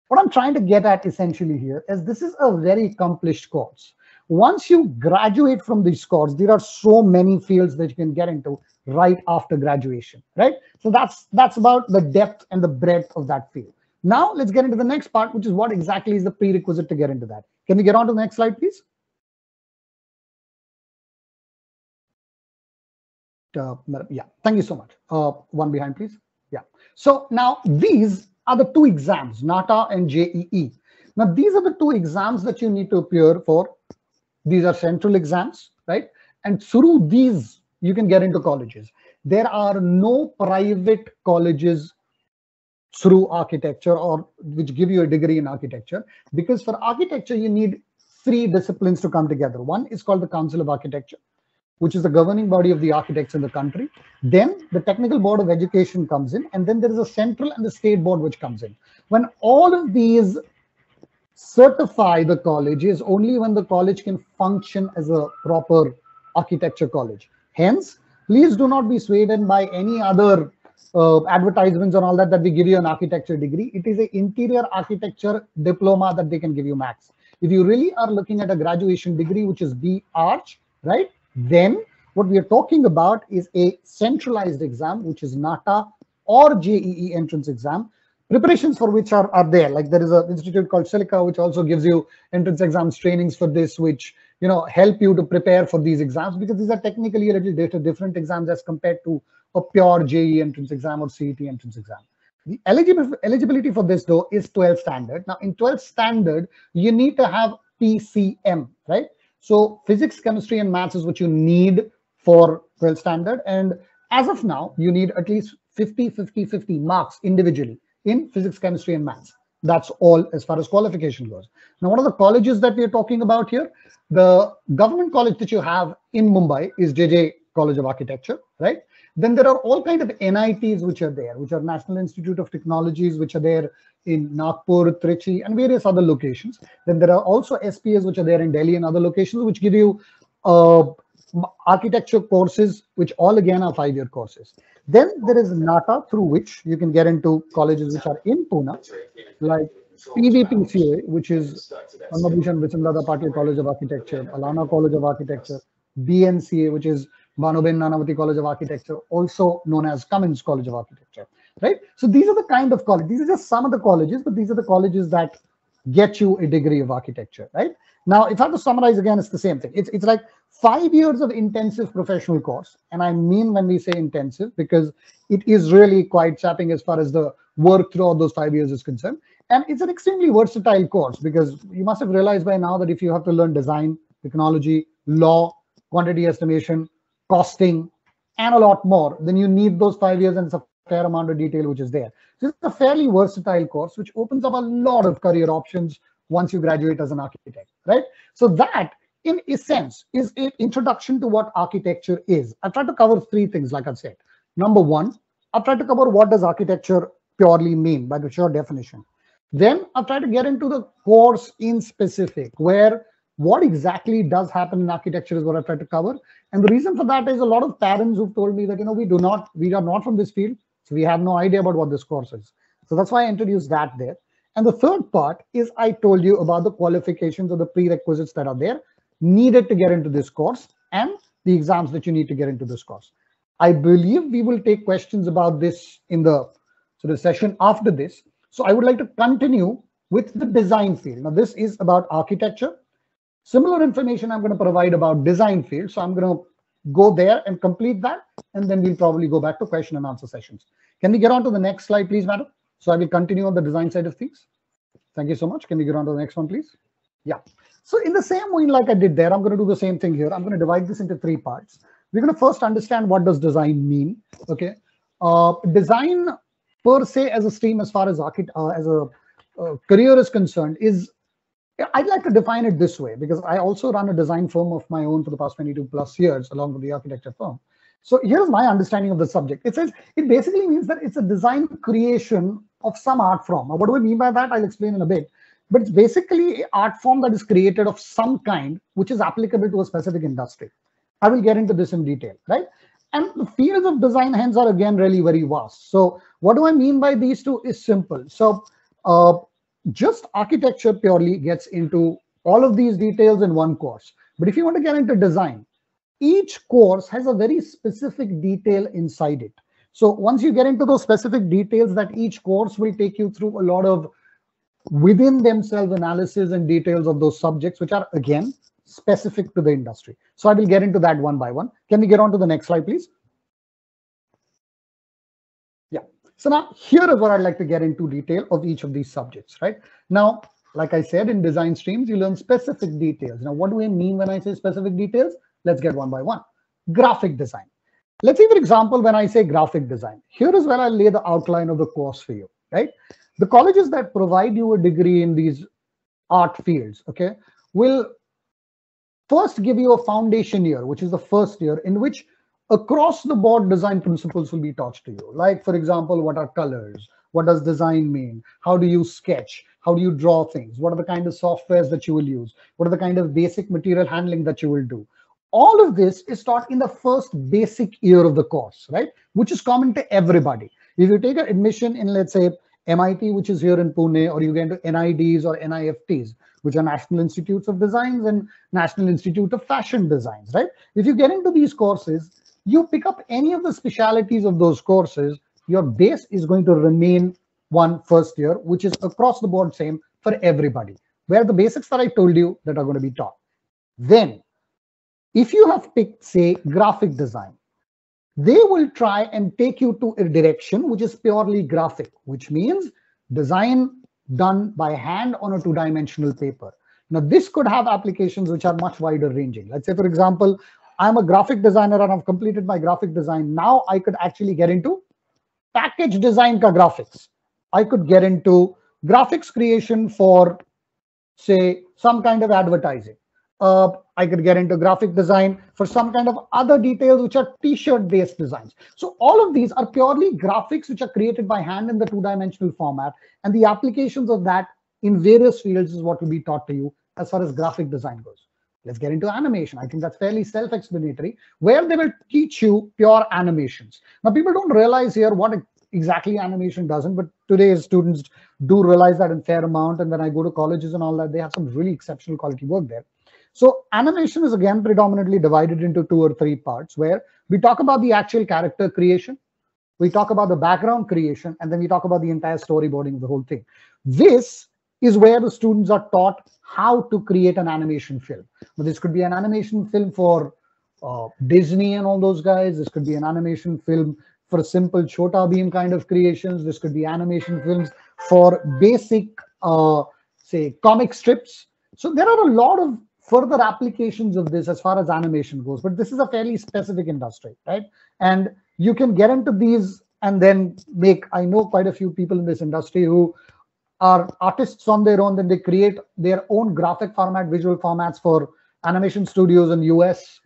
What I'm trying to get at essentially here is this is a very accomplished course. Once you graduate from this course, there are so many fields that you can get into right after graduation, right? So that's about the depth and the breadth of that field. Now let's get into the next part, which is what exactly is the prerequisite to get into that. Can we get on to the next slide, please? Yeah, thank you so much. One behind, please. Yeah. So now these are the two exams, NATA and JEE. Now these are the two exams that you need to appear for. These are central exams, right? And through these, you can get into colleges. There are no private colleges through architecture or which give you a degree in architecture, because for architecture, you need 3 disciplines to come together. One is called the Council of Architecture, which is the governing body of the architects in the country. Then the Technical Board of Education comes in, and then there is a central and the state board which comes in. When all of these certify the college is only when the college can function as a proper architecture college. Hence, please do not be swayed in by any other advertisements and all that we give you an architecture degree. It is an interior architecture diploma that they can give you max. If you really are looking at a graduation degree, which is B Arch, right? Then what we are talking about is a centralized exam, which is NATA or JEE entrance exam, preparations for which are there. Like there is an institute called Silica, which also gives you entrance exams trainings for this, which help you to prepare for these exams, because these are technically a little different exams as compared to a pure JEE entrance exam or CET entrance exam. The eligibility for this though is 12th standard. Now in 12th standard, you need to have PCM, right? So physics, chemistry, and maths is what you need for 12th standard. And as of now, you need at least 50 marks individually in physics, chemistry, and maths. That's all as far as qualification goes. Now, one of the colleges that we are talking about here, the government college that you have in Mumbai is JJ College of Architecture, right? Then there are all kinds of NITs which are there, which are National Institute of Technologies, which are there in Nagpur, Trichy, and various other locations. Then there are also SPAs which are there in Delhi and other locations, which give you architecture courses, which all again are 5-year courses. Then there is NATA, through which you can get into colleges which are in Pune, like PVPCA, which is Padmabhushan Vichamlada Patil College of Architecture, Alana College of Architecture, BNCA, which is Bhanuben Nanavati College of Architecture, also known as Cummins College of Architecture, right? So these are the kind of colleges. These are just some of the colleges, but these are the colleges that get you a degree of architecture, right? Now, if I have to summarize again, it's the same thing. It's like 5 years of intensive professional course. And I mean when we say intensive, because it is really quite sapping as far as the work throughout those 5 years is concerned. And it's an extremely versatile course, because you must have realized by now that if you have to learn design, technology, law, quantity estimation, costing, and a lot more, then you need those 5 years, and it's a fair amount of detail which is there. So it's a fairly versatile course, which opens up a lot of career options once you graduate as an architect, right? So that, in essence, is an introduction to what architecture is. I've tried to cover 3 things, like I said. Number 1, I've tried to cover what does architecture purely mean by the short definition. Then I've tried to get into the course in specific, where what exactly does happen in architecture is what I've tried to cover. And the reason for that is a lot of parents who've told me that, we are not from this field, so we have no idea about what this course is. So that's why I introduced that there. And the third part is I told you about the qualifications or the prerequisites that are there needed to get into this course, and the exams that you need to get into this course. I believe we will take questions about this in the session after this. So I would like to continue with the design field. Now, this is about architecture. Similar information I'm going to provide about design field. So I'm going to go there and complete that, and then we'll probably go back to question and answer sessions. Can we get on to the next slide, please, madam? So I will continue on the design side of things. Thank you so much. Can we get on to the next one, please? Yeah. So in the same way like I did there, I'm going to do the same thing here. I'm going to divide this into 3 parts. We're going to first understand what does design mean. Okay. Design per se as a stream, as far as career is concerned, is, I'd like to define it this way, because I also run a design firm of my own for the past 22+ years, along with the architecture firm. So here's my understanding of the subject. It says it basically means that it's a design creation of some art form. Now, what do I mean by that? I'll explain in a bit. But it's basically an art form that is created of some kind, which is applicable to a specific industry. I will get into this in detail, right? And the fields of design hence are again really very vast. So what do I mean by these two is simple. So just architecture purely gets into all of these details in one course. But if you want to get into design, each course has a very specific detail inside it. So once you get into those specific details, that each course will take you through a lot of within themselves analysis and details of those subjects, which are again specific to the industry. So I will get into that one by one. Can we get on to the next slide, please? Yeah. So now here is what I'd like to get into detail of each of these subjects, right? Now, like I said, in design streams, you learn specific details. Now, what do I mean when I say specific details? Let's get one by one. Graphic design. Let's say, for example, when I say graphic design, here is where I lay the outline of the course for you, right? The colleges that provide you a degree in these art fields, okay, will first give you a foundation year, which is the first year, in which across the board design principles will be taught to you. Like, for example, what are colors? What does design mean? How do you sketch? How do you draw things? What are the kind of softwares that you will use? What are the kind of basic material handling that you will do? All of this is taught in the first basic year of the course, right? Which is common to everybody. If you take an admission in, let's say, MIT, which is here in Pune, or you get into NIDs or NIFTs, which are National Institutes of Designs and National Institute of Fashion Designs, right? If you get into these courses, you pick up any of the specialities of those courses, your base is going to remain one first year, which is across the board same for everybody, where the basics that I told you that are going to be taught. Then, if you have picked, say, graphic design, they will try and take you to a direction which is purely graphic, which means design done by hand on a two-dimensional paper. Now, this could have applications which are much wider ranging. Let's say, for example, I'm a graphic designer and I've completed my graphic design. Now I could actually get into package design ka graphics. I could get into graphics creation for, say, some kind of advertising. I could get into graphic design for some kind of other details, which are t-shirt based designs. So all of these are purely graphics which are created by hand in the two-dimensional format, and the applications of that in various fields is what will be taught to you as far as graphic design goes. Let's get into animation. I think that's fairly self-explanatory, where they will teach you pure animations. Now, people don't realize here what exactly animation doesn't, but today's students do realize that in fair amount. And when I go to colleges and all that, they have some really exceptional quality work there. So animation is again predominantly divided into 2 or 3 parts, where we talk about the actual character creation, we talk about the background creation, and then we talk about the entire storyboarding of the whole thing. This is where the students are taught how to create an animation film. Now, this could be an animation film for Disney and all those guys. This could be an animation film for simple Chhota Bheem kind of creations. This could be animation films for basic, say, comic strips. So there are a lot of further applications of this as far as animation goes, but this is a fairly specific industry, right? And you can get into these and then make, I know quite a few people in this industry who are artists on their own, then they create their own graphic format, visual formats for animation studios in US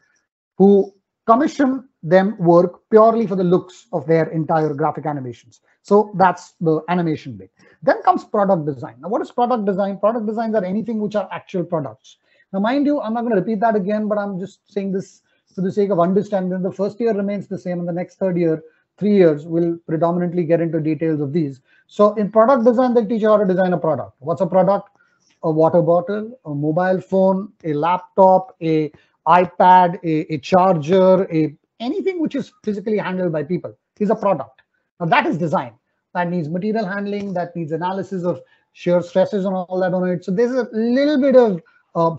who commission them work purely for the looks of their entire graphic animations. So that's the animation bit. Then comes product design. Now, what is product design? Product designs are anything which are actual products. Now, mind you, I'm not going to repeat that again, but I'm just saying this for the sake of understanding. The first year remains the same, and the next 3rd year, 3 years, will predominantly get into details of these. So in product design, they'll teach you how to design a product. What's a product? A water bottle, a mobile phone, a laptop, a iPad, a charger, anything which is physically handled by people is a product. Now that is design. That needs material handling, that needs analysis of shear stresses and all that on it. So there's a little bit of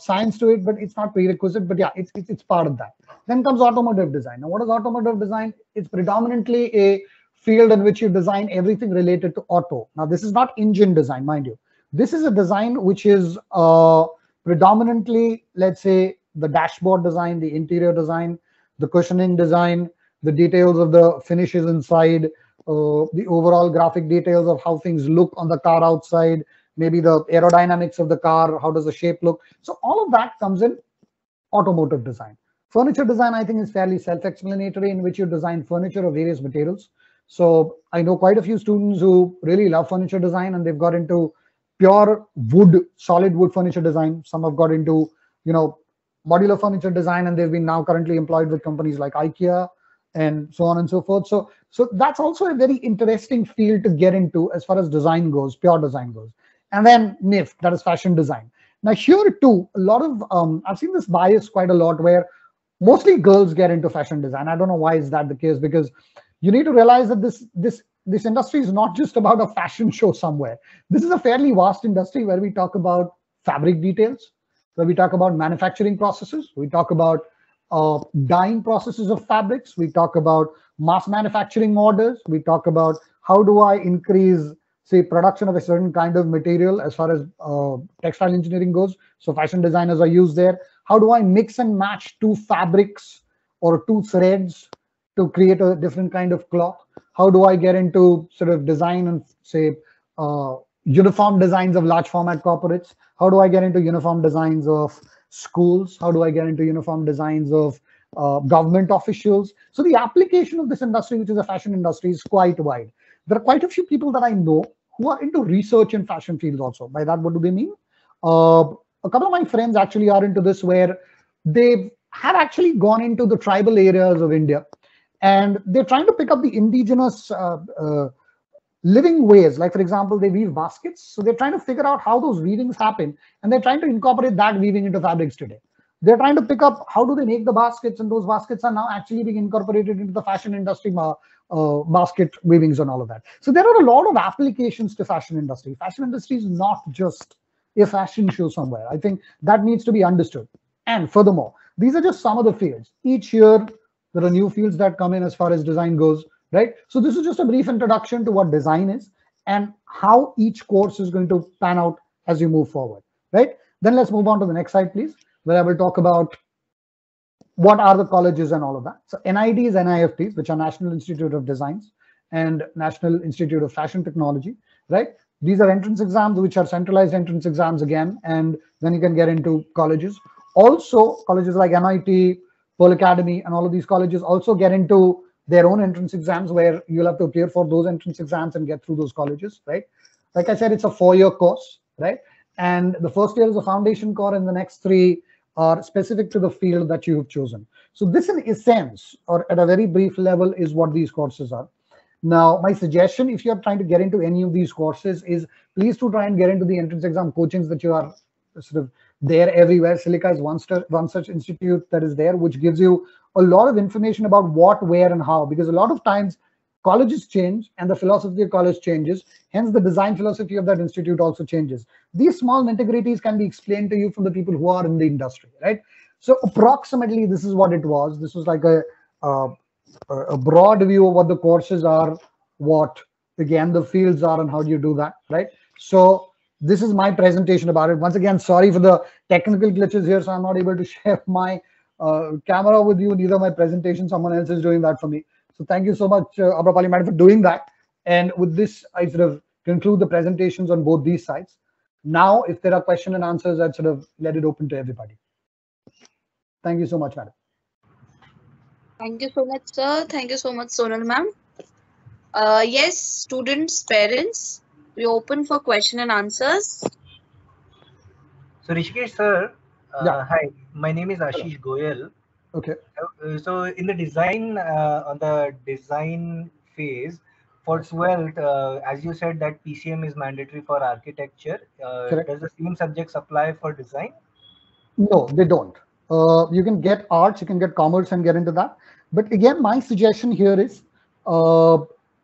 science to it, but it's not prerequisite. But yeah, it's part of that. Then comes automotive design. Now, what is automotive design? It's predominantly a field in which you design everything related to auto. Now, this is not engine design, mind you. This is a design which is predominantly, let's say, the dashboard design, the interior design, the cushioning design, the details of the finishes inside, the overall graphic details of how things look on the car outside, maybe the aerodynamics of the car, how does the shape look. So all of that comes in automotive design. Furniture design, I think, is fairly self-explanatory, in which you design furniture of various materials. So I know quite a few students who really love furniture design, and they've got into pure wood, solid wood furniture design. Some have got into, modular furniture design, and they've been now currently employed with companies like IKEA and so on and so forth. So that's also a very interesting field to get into as far as design goes, pure design goes. And then NIF, that is fashion design. Now here too, a lot of I've seen this bias quite a lot, where mostly girls get into fashion design. I don't know why is that the case, because you need to realize that this industry is not just about a fashion show somewhere. This is a fairly vast industry where we talk about fabric details, where we talk about manufacturing processes, we talk about dyeing processes of fabrics, we talk about mass manufacturing orders, we talk about how do I increase, say, production of a certain kind of material as far as textile engineering goes. So fashion designers are used there. How do I mix and match two fabrics or two threads to create a different kind of cloth? How do I get into sort of design and, say, uniform designs of large format corporates? How do I get into uniform designs of schools? How do I get into uniform designs of government officials? So the application of this industry, which is a fashion industry, is quite wide. There are quite a few people that I know who are into research in fashion fields also. By that, what do they mean? A couple of my friends actually are into this, where they have actually gone into the tribal areas of India, and they're trying to pick up the indigenous living ways. Like, for example, they weave baskets. So they're trying to figure out how those weavings happen, and they're trying to incorporate that weaving into fabrics today. They're trying to pick up how do they make the baskets, and those baskets are now actually being incorporated into the fashion industry basket weavings and all of that. So there are a lot of applications to fashion industry. Fashion industry is not just a fashion show somewhere. I think that needs to be understood. And furthermore, these are just some of the fields. Each year, there are new fields that come in as far as design goes, right? So this is just a brief introduction to what design is and how each course is going to pan out as you move forward, right? Then let's move on to the next slide, please, where I will talk about what are the colleges and all of that. So NIDs, NIFTs, which are National Institute of Designs and National Institute of Fashion Technology, right? These are entrance exams, which are centralized entrance exams again, and then you can get into colleges. Also, colleges like MIT, Pearl Academy, and all of these colleges also get into their own entrance exams, where you'll have to appear for those entrance exams and get through those colleges, right? Like I said, it's a 4-year course, right? And the first year is a foundation core, and the next 3 are specific to the field that you have chosen. So this, in essence, or at a very brief level, is what these courses are. Now, my suggestion, if you're trying to get into any of these courses, is please to try and get into the entrance exam coachings that you are sort of there everywhere. Silica is one such institute that is there, which gives you a lot of information about what, where, and how, because a lot of times colleges change and the philosophy of college changes. Hence, the design philosophy of that institute also changes. These small nitty-gritties can be explained to you from the people who are in the industry, right? So approximately, this is what it was. This was like a broad view of what the courses are, what, again, the fields are, and how do you do that, right? So this is my presentation about it. Once again, sorry for the technical glitches here, so I'm not able to share my camera with you, neither my presentation. Someone else is doing that for me. So thank you so much, Abrapali Madam, for doing that. And with this, I sort of conclude the presentations on both these sides. Now, if there are questions and answers, I'd sort of let it open to everybody. Thank you so much, Madam. Thank you so much, sir. Thank you so much, Sonal ma'am. Yes, students, parents, we open for question and answers. So Rishikesh sir, Yeah. Hi, my name is Ashish Goyal. Okay. So in the design, on the design phase, for 12th, as you said that PCM is mandatory for architecture, does the same subjects apply for design? No, they don't. You can get arts, you can get commerce and get into that. But again, my suggestion here is,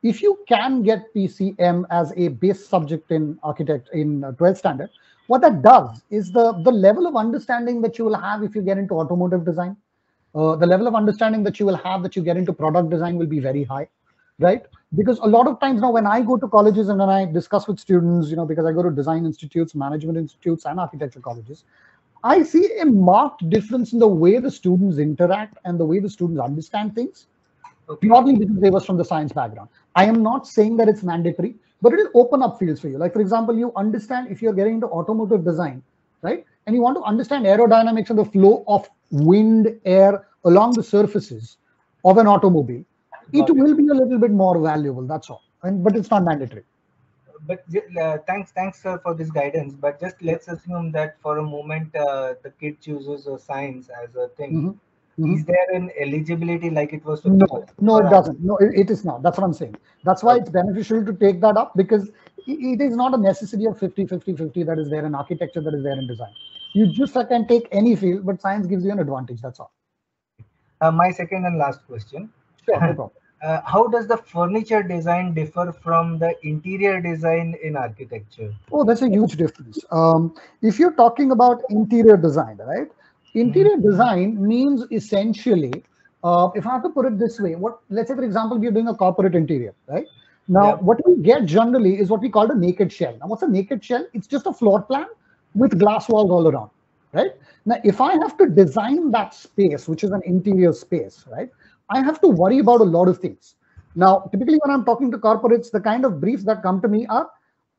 if you can get PCM as a base subject in 12th standard, what that does is the level of understanding that you will have if you get into automotive design, the level of understanding that you will have that you get into product design will be very high, right? Because a lot of times now when I go to colleges and when I discuss with students, because I go to design institutes, management institutes, and architecture colleges, I see a marked difference in the way the students interact and the way the students understand things, purely because they was from the science background. I am not saying that it's mandatory, but it will open up fields for you. Like, for example, you understand if you're getting into automotive design, right? And you want to understand aerodynamics and the flow of wind, air along the surfaces of an automobile, it Got it. will be a little bit more valuable. That's all. But it's not mandatory. But thanks sir for this guidance. But just let's assume that for a moment the kid chooses science as a thing. Mhm. Mhm. Is there an eligibility like it was? No, no, it doesn't. No, it is not. That's what I'm saying. That's why it's beneficial to take that up, because it is not a necessity of 50-50-50 that is there in architecture, that is there in design. You just can take any field, but science gives you an advantage. That's all. My second and last question. Sure, no problem. How does the furniture design differ from the interior design in architecture? Oh, that's a huge difference. If you're talking about interior design, right? Interior design means essentially, if I have to put it this way, let's say, for example, we're doing a corporate interior, right? Now, Yeah. what we get generally is what we call a naked shell. Now, what's a naked shell? It's just a floor plan with glass walls all around, right? Now, if I have to design that space, which is an interior space, right? I have to worry about a lot of things. Now, typically when I'm talking to corporates, the kind of briefs that come to me are,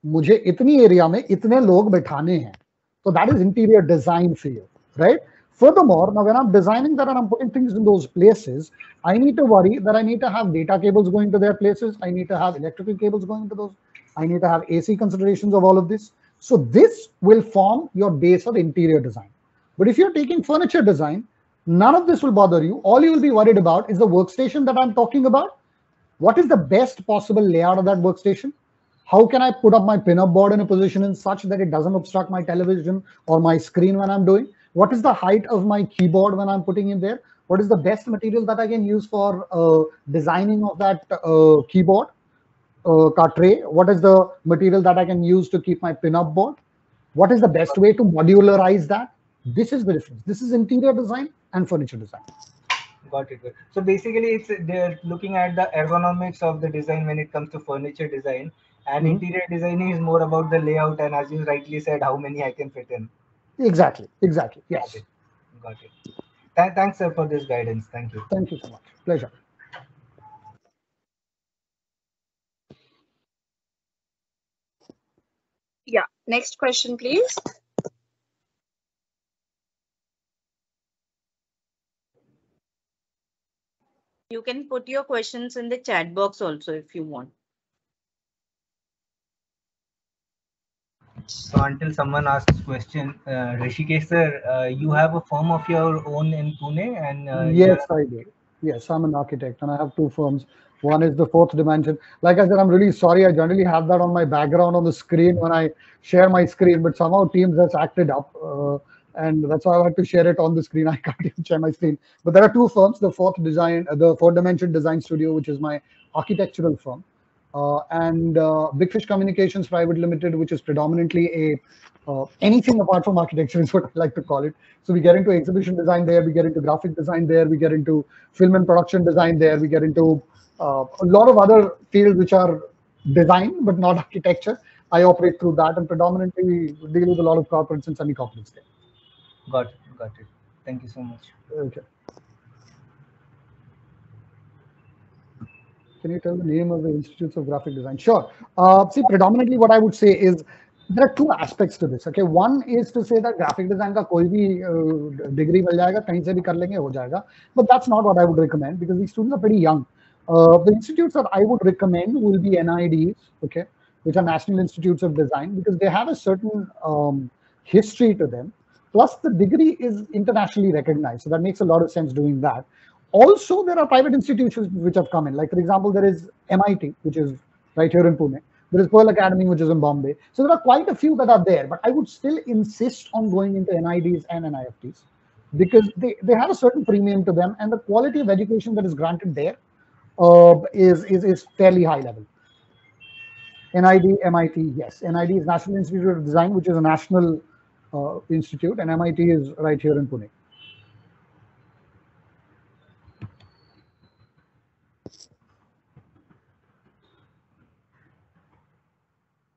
मुझे इतनी area में इतने लोग बैठाने हैं. So that is interior design for you, right? Furthermore, now when I'm designing that and I'm putting things in those places, I need to worry that I need to have data cables going to their places. I need to have electrical cables going to those. I need to have AC considerations of all of this. So this will form your base of interior design. But if you're taking furniture design, none of this will bother you. All you will be worried about is the workstation that I'm talking about. What is the best possible layout of that workstation? How can I put up my pinup board in a position in such that it doesn't obstruct my television or my screen when I'm doing? What is the height of my keyboard when I'm putting in there? What is the best material that I can use for designing of that keyboard tray? What is the material that I can use to keep my pinup board? What is the best way to modularize that? This is the difference. This is interior design and furniture design. Got it. So basically, they're looking at the ergonomics of the design when it comes to furniture design, and interior designing is more about the layout, and as you rightly said, how many I can fit in. Exactly. Exactly. Yes. Got it. Thanks, sir, for this guidance. Thank you. Thank you so much. Pleasure. Yeah. Next question, please. You can put your questions in the chat box also if you want. So until someone asks question, Rishikesh sir, you have a firm of your own in Pune, and yes, I do. Yes, I'm an architect and I have two firms. One is the Fourth Dimension. Like I said, I'm really sorry. I generally have that on my background on the screen when I share my screen, but somehow Teams has acted up. And that's why I had to share it on the screen. I can't even share my screen. But there are two firms, the Fourth Dimension Design Studio, which is my architectural firm, and Big Fish Communications Private Limited, which is predominantly anything apart from architecture is what I like to call it. So we get into exhibition design there, we get into graphic design there, we get into film and production design there, we get into a lot of other fields which are design but not architecture. I operate through that and predominantly deal with a lot of corporates and semi-corporates there. Got it. Thank you so much. Okay. Can you tell the name of the Institutes of Graphic Design? Sure. See, predominantly what I would say is there are two aspects to this. Okay, one is to say that graphic design का कोई भी degree मिल जाएगा, कहीं से भी कर लेंगे हो जाएगा. But that's not what I would recommend because these students are pretty young. The institutes that I would recommend will be NIDs, okay, which are National Institutes of Design, because they have a certain history to them. Plus, the degree is internationally recognized, so that makes a lot of sense doing that. Also, there are private institutions which have come in. Like, for example, there is MIT, which is right here in Pune. There is Pearl Academy, which is in Bombay. So there are quite a few that are there, but I would still insist on going into NIDs and NIFTs because they have a certain premium to them, and the quality of education that is granted there is fairly high level. NID, MIT, yes. NID is National Institute of Design, which is a national institute, and MIT is right here in Pune.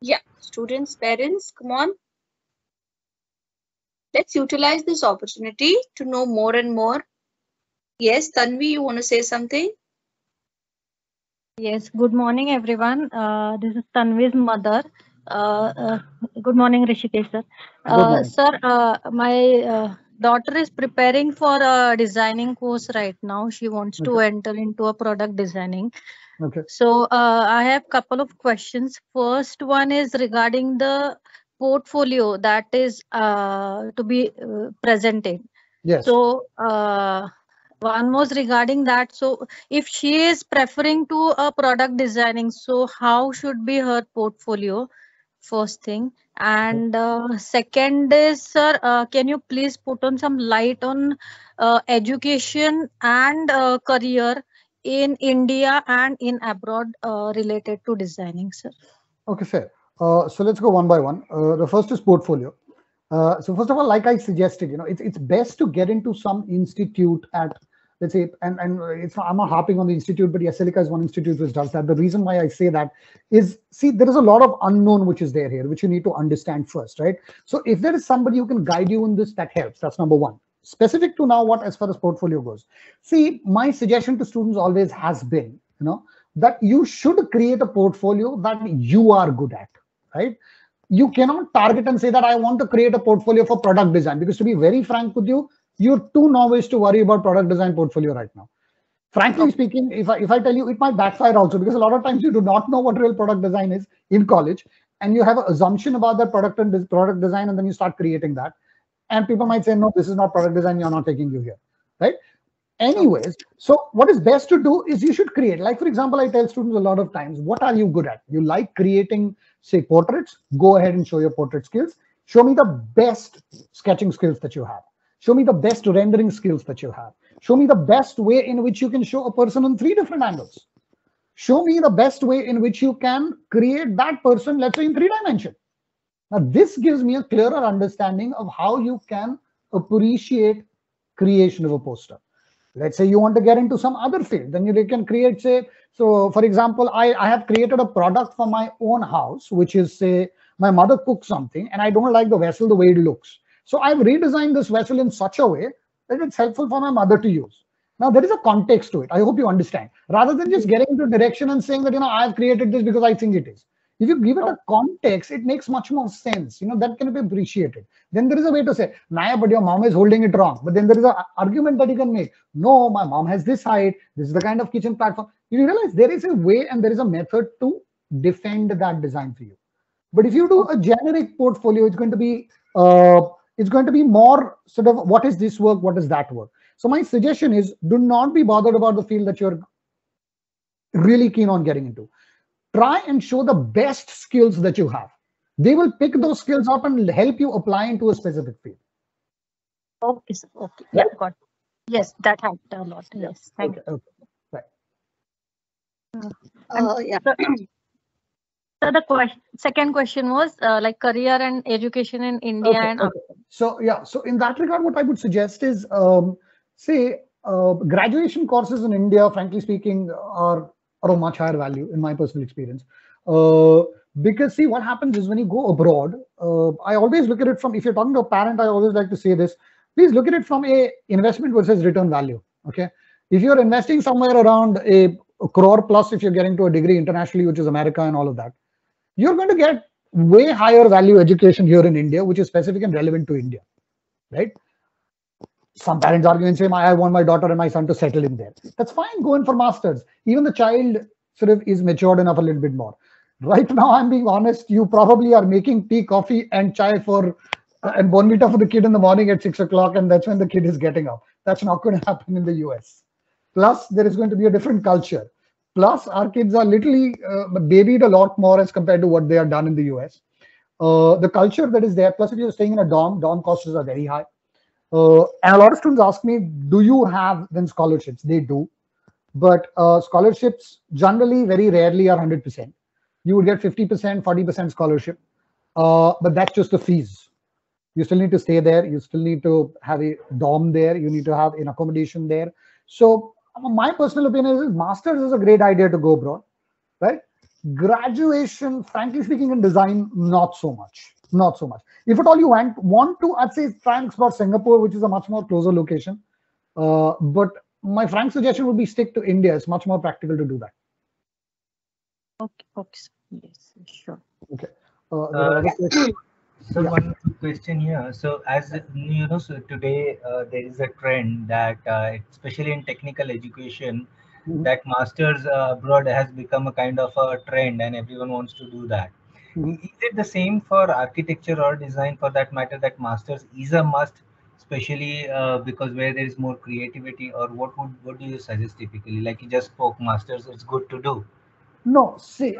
Yeah, students, parents, come on. Let's utilize this opportunity to know more and more. Yes, Tanvi, you want to say something? Yes, good morning, everyone. This is Tanvi's mother. Good morning, Rishikesh sir. Sir, my daughter is preparing for a designing course right now. She wants to enter into a product designing. Okay. So I have couple of questions. First one is regarding the portfolio that is to be presented. Yes. So one was regarding that. So if she is preferring to a product designing, so how should be her portfolio? First thing. And second is, sir, can you please put on some light on education and career in India and in abroad related to designing, sir? Okay, fair. So let's go one by one. The first is portfolio. So first of all, like I suggested, it's best to get into some institute at, let's say, and I'm not harping on the institute, but Yaselika is one institute which does that. The reason why I say that is, see, there is a lot of unknown which is there here, which you need to understand first, right? So if there is somebody who can guide you in this, that helps. That's number one. Specific to now, what as far as portfolio goes, see, my suggestion to students always has been, that you should create a portfolio that you are good at, right? You cannot target and say that I want to create a portfolio for product design, because to be very frank with you, you're too novice to worry about product design portfolio right now. Frankly speaking, if I tell you, it might backfire also, because a lot of times you do not know what real product design is in college, and you have an assumption about that product and product design, and then you start creating that. And people might say, no, this is not product design, you're not taking you here, right? Anyways, so what is best to do is you should create. Like, for example, I tell students a lot of times, what are you good at? You like creating, say, portraits? Go ahead and show your portrait skills. Show me the best sketching skills that you have. Show me the best rendering skills that you have. Show me the best way in which you can show a person on 3 different angles. Show me the best way in which you can create that person, let's say, in 3 dimensions. Now, this gives me a clearer understanding of how you can appreciate creation of a poster. Let's say you want to get into some other field, then you can create, say, so for example, I have created a product for my own house, which is, say, my mother cooks something and I don't like the vessel the way it looks. So I've redesigned this vessel in such a way that it's helpful for my mother to use. Now, there is a context to it. I hope you understand. Rather than just getting into direction and saying that, I've created this because I think it is. If you give it a context, it makes much more sense. That can be appreciated. Then there is a way to say, Naya, but your mom is holding it wrong. But then there is an argument that you can make. No, my mom has this height. This is the kind of kitchen platform. You realize there is a way and there is a method to defend that design for you. But if you do a generic portfolio, it's going to be more sort of, what is this work? What is that work? So my suggestion is, do not be bothered about the field that you're really keen on getting into. Try and show the best skills that you have. They will pick those skills up and help you apply into a specific field. Okay, sir. Okay. Yeah, got it. Yes, that helped a lot. Yes, thank you. Okay. Right. Yeah. So the second question was like career and education in India and okay. So yeah, so in that regard, what I would suggest is, say, graduation courses in India, frankly speaking, are of much higher value in my personal experience. Because see, what happens is when you go abroad, I always look at it from, if you're talking to a parent, I always like to say this, please look at it from a investment versus return value. Okay. If you're investing somewhere around a crore plus, if you're getting to a degree internationally, which is America and all of that, you're going to get way higher value education here in India, which is specific and relevant to India, right? Some parents argue and say, I want my daughter and my son to settle in there. That's fine, go in for masters. Even the child sort of is matured enough a little bit more. Right now, I'm being honest, you probably are making tea, coffee and chai for and bonvita for the kid in the morning at 6 o'clock, and that's when the kid is getting up. That's not going to happen in the US. Plus, there is going to be a different culture. Plus, our kids are literally babied a lot more as compared to what they are done in the US. The culture that is there, plus if you're staying in a dorm costs are very high. And a lot of students ask me, do you have then scholarships? They do. But scholarships generally very rarely are 100%. You would get 50%, 40% scholarship. But that's just the fees. You still need to stay there. You still need to have a dorm there. You need to have an accommodation there. So my personal opinion is masters is a great idea to go abroad, right? Graduation, frankly speaking, in design, not so much. Not so much. If at all you want to, I'd say try and explore Singapore, which is a much more closer location. But my frank suggestion would be stick to India. It's much more practical to do that. Okay. Yes, sure. Okay. So one question here. So as you know, so today there is a trend that, especially in technical education, that masters abroad has become a kind of a trend, and everyone wants to do that. Is it the same for architecture or design, for that matter, that masters is a must, especially because where there is more creativity, or what do you suggest typically? Like you just spoke, masters, it's good to do. No, see,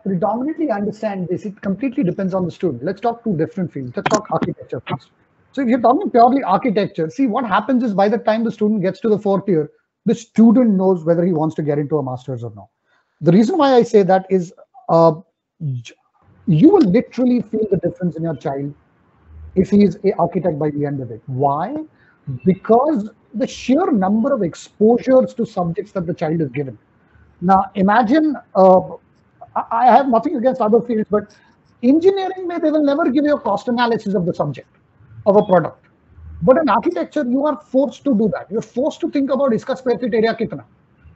predominantly I understand this. It completely depends on the student. Let's talk two different fields. Let's talk architecture first. So if you're talking purely architecture, see what happens is by the time the student gets to the fourth year, the student knows whether he wants to get into a master's or not. The reason why I say that is you will literally feel the difference in your child if he is an architect by the end of it. Why? Because the sheer number of exposures to subjects that the child is given. Now, imagine, I have nothing against other fields, but engineering, they will never give you a cost analysis of the subject, of a product. But in architecture, you are forced to do that. You're forced to think about iska square feet area kitna.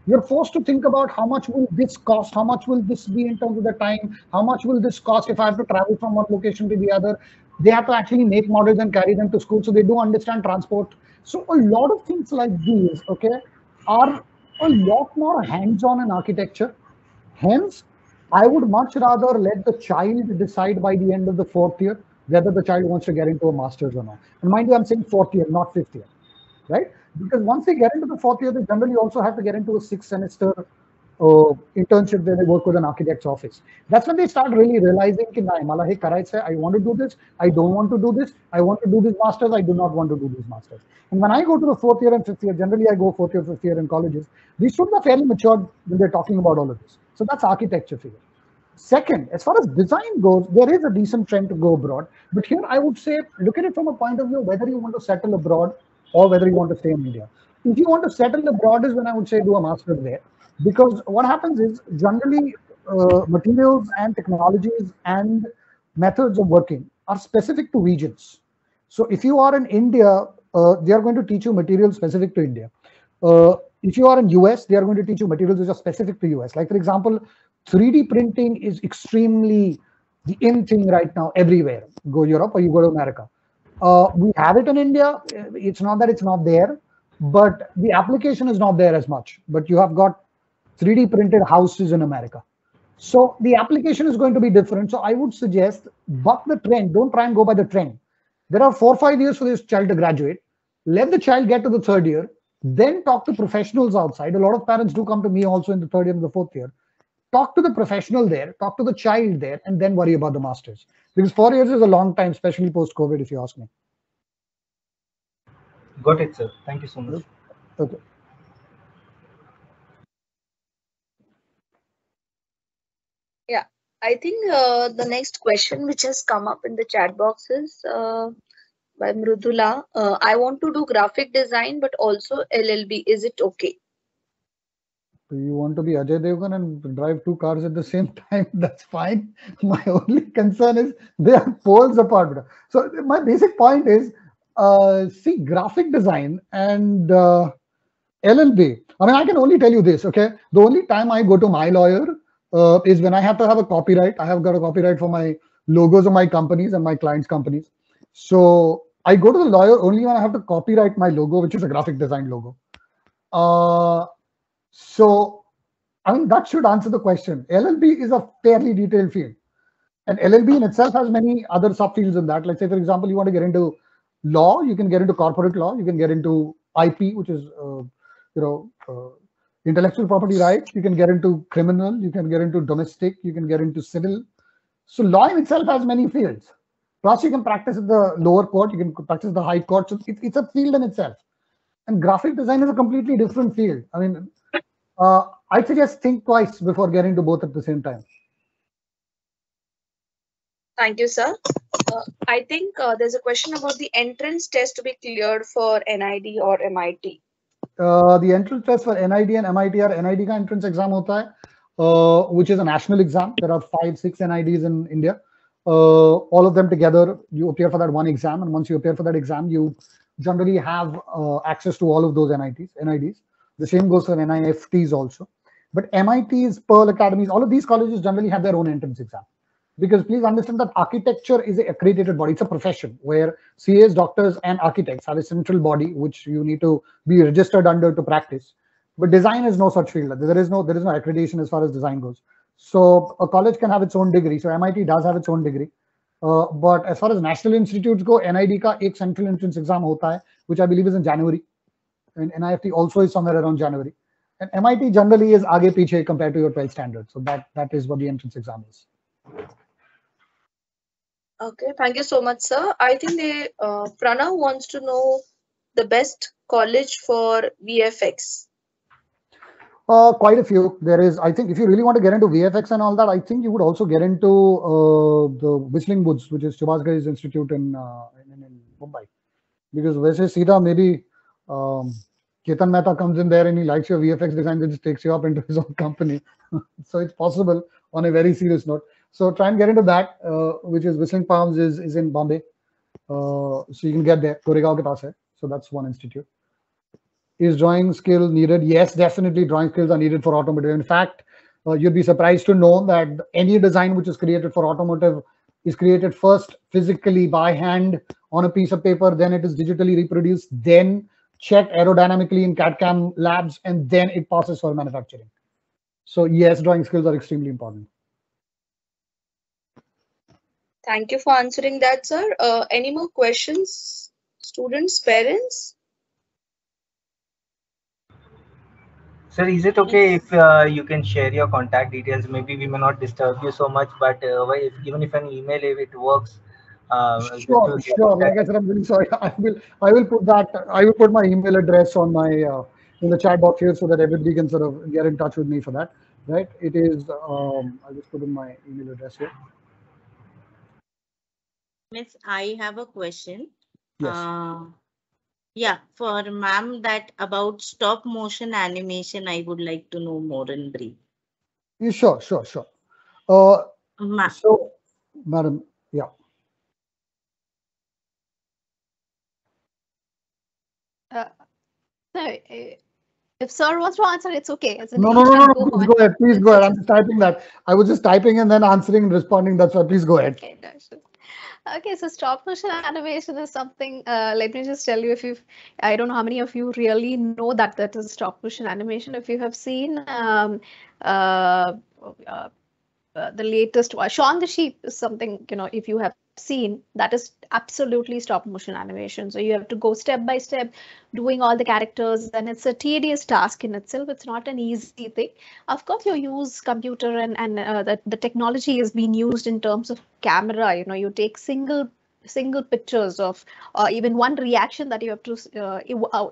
You're forced to think about how much will this cost, how much will this be in terms of the time, how much will this cost if I have to travel from one location to the other. They have to actually make models and carry them to school, so they do understand transport. So a lot of things like these, okay, are a lot more hands-on in architecture. Hence, I would much rather let the child decide by the end of the fourth year whether the child wants to get into a master's or not. And mind you, I'm saying fourth year, not fifth year, right? Because once they get into the fourth year, they generally also have to get into a 6-semester internship where they work with an architect's office. That's when they start really realizing, I want to do this, I don't want to do this, I want to do this masters, I do not want to do this masters. And when I go to the fourth year and fifth year, generally I go fourth year, fifth year in colleges, these students are fairly matured when they're talking about all of this. So that's architecture figure. Second, as far as design goes, there is a decent trend to go abroad. But here I would say, look at it from a point of view, whether you want to settle abroad or whether you want to stay in India. If you want to settle abroad is when I would say do a master's there. Because what happens is generally materials and technologies and methods of working are specific to regions. So if you are in India, they are going to teach you materials specific to India. If you are in US, they are going to teach you materials which are specific to US. Like for example, 3D printing is extremely the in thing right now everywhere. Go Europe or you go to America. We have it in India. It's not that it's not there, but the application is not there as much. But you have got 3D printed houses in America. So the application is going to be different. So I would suggest buck the trend. Don't try and go by the trend. There are 4 or 5 years for this child to graduate. Let the child get to the third year. Then talk to professionals outside. A lot of parents do come to me also in the third year and the fourth year. Talk to the professional there. Talk to the child there. And then worry about the masters. Because 4 years is a long time, especially post-COVID, if you ask me. Got it, sir. Thank you so much. Okay. Yeah, I think the next question which has come up in the chat box is by Mrudula. I want to do graphic design, but also LLB. Is it okay? So you want to be Ajay Devgan and drive 2 cars at the same time? That's fine. My only concern is they are poles apart. So my basic point is, see, graphic design and LLB. I mean, I can only tell you this, okay? The only time I go to my lawyer is when I have to have a copyright. I have got a copyright for my logos of my companies and my clients' companies. So I go to the lawyer only when I have to copyright my logo, which is a graphic design logo. So, I mean, that should answer the question. LLB is a fairly detailed field. And LLB in itself has many other subfields in that. Let's say, for example, you want to get into law, you can get into corporate law, you can get into IP, which is, intellectual property rights, you can get into criminal, you can get into domestic, you can get into civil. So law in itself has many fields. Plus, you can practice at the lower court, you can practice the high court. So it's a field in itself. And graphic design is a completely different field. I mean, I'd suggest think twice before getting to both at the same time. Thank you, sir. I think there's a question about the entrance test to be cleared for NID or MIT. The entrance test for NID and MIT are NID ka entrance exam hota hai, which is a national exam. There are 5-6 NIDs in India. All of them together, you appear for that one exam. And once you appear for that exam, you generally have access to all of those NIDs. The same goes for NIFTs also. But MITs, Pearl Academies, all of these colleges generally have their own entrance exam. Because please understand that architecture is an accredited body. It's a profession where CAs, doctors, and architects have a central body which you need to be registered under to practice. But design is no such field. There is no accreditation as far as design goes. So a college can have its own degree. So MIT does have its own degree. But as far as national institutes go, NID ka ek central entrance exam hota hai, which I believe is in January, and NIFT also is somewhere around January. And MIT generally is aage piche compared to your 12th standard. So that is what the entrance exam is. Okay, thank you so much, sir. I think Pranav wants to know the best college for VFX. Quite a few. There is, I think, if you really want to get into VFX and all that, I think you would also get into the Whistling Woods, which is Subhash Ghai's institute in Mumbai. Because वैसे सीधा maybe Ketan Mehta comes in there and he likes your VFX design, and just takes you up into his own company. So it's possible on a very serious note. So try and get into that, which is Whistling Palms is in Bombay. So you can get there. Goregaon ke paas hai. So that's one institute. Is drawing skill needed? Yes, definitely drawing skills are needed for automotive. In fact, you'd be surprised to know that any design which is created for automotive is created first physically by hand on a piece of paper, then it is digitally reproduced, then checked aerodynamically in CAD/CAM labs, and then it passes for manufacturing. So yes, drawing skills are extremely important. Thank you for answering that, sir. Any more questions, students, parents? Sir, is it okay if you can share your contact details? Maybe we may not disturb you so much, but even if an email, if it works. Sure. Like I said, I'm really sorry. I will put that. I will put my email address on my in the chat box here so that everybody can sort of get in touch with me for that. Right? It is. I'll just put in my email address here. Miss, I have a question. Yes. Yeah, for ma'am, that about stop motion animation, I would like to know more in brief. Sure. So, madam, yeah. If sir wants to answer, it's okay. No. Please go ahead. I'm just typing that. I was just typing and then answering and responding. That's why. Please go ahead. Okay, so stop motion animation is something. Let me just tell you, I don't know how many of you really know that is stop motion animation. If you have seen the latest Shaun the Sheep is something, if you have seen, that is absolutely stop motion animation. So you have to go step by step doing all the characters, and it's a tedious task in itself. It's not an easy thing. Of course, you use computer and the technology is being used in terms of camera. You take single pictures of even one reaction that you have to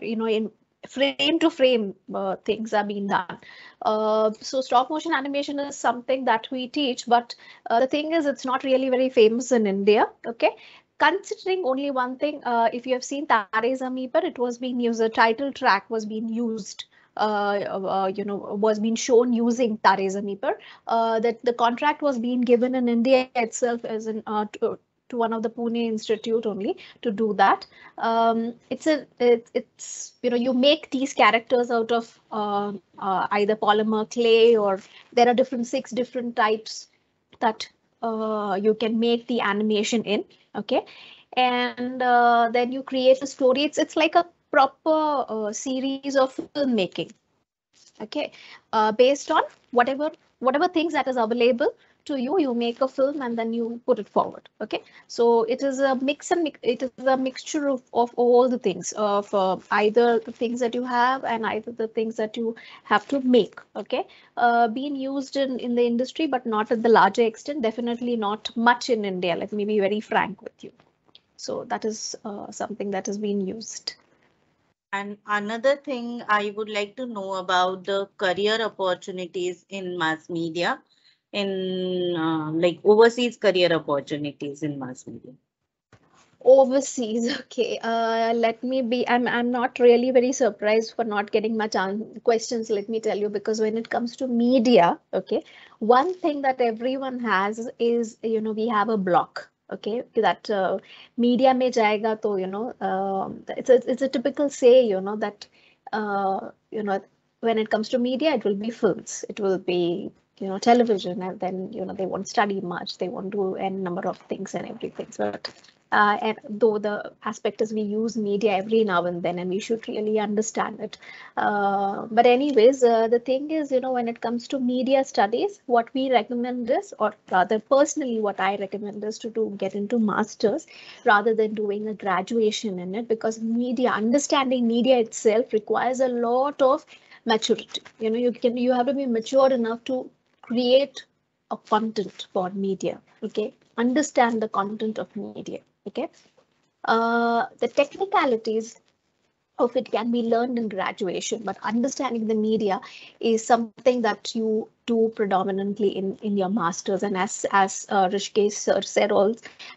in frame to frame things are being done. So stop motion animation is something that we teach, but the thing is, it's not really very famous in India. Okay, considering only one thing, if you have seen Tare Zameen Par, it was being used. The title track was being used. Was being shown using Tare Zameen Par. That the contract was being given in India itself as an to one of the Pune Institute only to do that. It's you make these characters out of either polymer clay, or there are 6 different types that you can make the animation in. Okay, and then you create a story. It's like a proper series of filmmaking. Okay, based on whatever things that is available to you, you make a film and then you put it forward. Okay, so it is a it is a mixture of all the things, of either the things that you have and either the things that you have to make. Okay, being used in the industry, but not at the larger extent. Definitely not much in India. Let me be very frank with you. So that is something that is being used. And another thing I would like to know about the career opportunities in mass media, in like overseas career opportunities in mass media. Overseas, okay. Let me be. I'm not really very surprised for not getting much questions. Let me tell you, because when it comes to media, okay, one thing that everyone has is we have a block. Okay, that media mein jayega to it's a typical say that when it comes to media, it will be films, it will be television, and then they won't study much, they won't do a number of things and everything. But and though the aspect is we use media every now and then, and we should really understand it. But anyways, the thing is, when it comes to media studies, what we recommend is, or rather personally, what I recommend is to get into masters rather than doing a graduation in it, because understanding media itself requires a lot of maturity. You have to be mature enough to create a content for media. Okay, understand the content of media. Okay, the technicalities of it can be learned in graduation, but understanding the media is something that you do predominantly in your masters. And as Rishikesh sir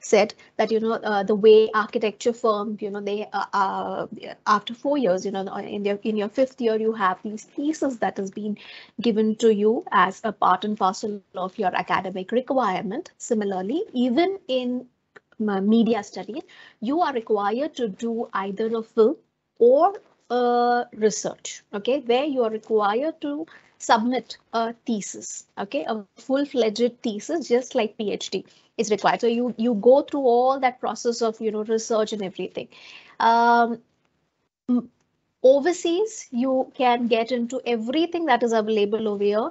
said that the way architecture firm, they after 4 years, in your 5th year, you have these theses that has been given to you as a part and parcel of your academic requirement. Similarly, even in media studies, you are required to do either a film or research, okay, where you are required to submit a thesis, okay, a full-fledged thesis, just like PhD is required. So you go through all that process of research and everything. Overseas, you can get into everything that is available over here.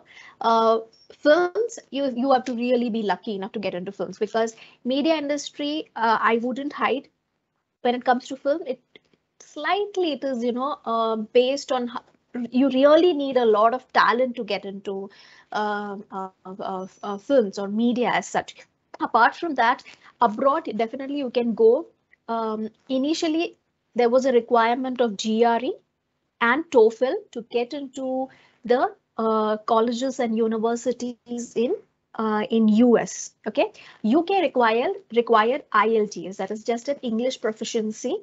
Films, you have to really be lucky enough to get into films, because media industry, I wouldn't hide, when it comes to film, it is based on you really need a lot of talent to get into films or media as such. Apart from that, abroad definitely you can go. Initially there was a requirement of GRE and TOEFL to get into the colleges and universities in US. Okay, UK require IELTS, that is just an English proficiency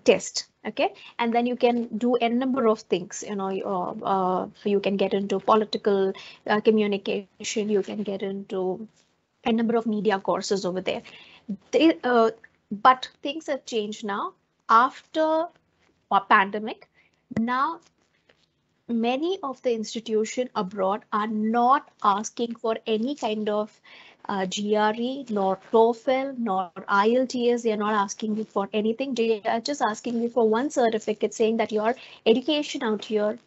test. Okay, and then you can do a number of things. You can get into political communication. You can get into a number of media courses over there. But things have changed now after a pandemic. Now, many of the institutions abroad are not asking for any kind of GRE, nor TOEFL, nor IELTS. They are not asking you for anything. They are just asking you for one certificate saying that your education out here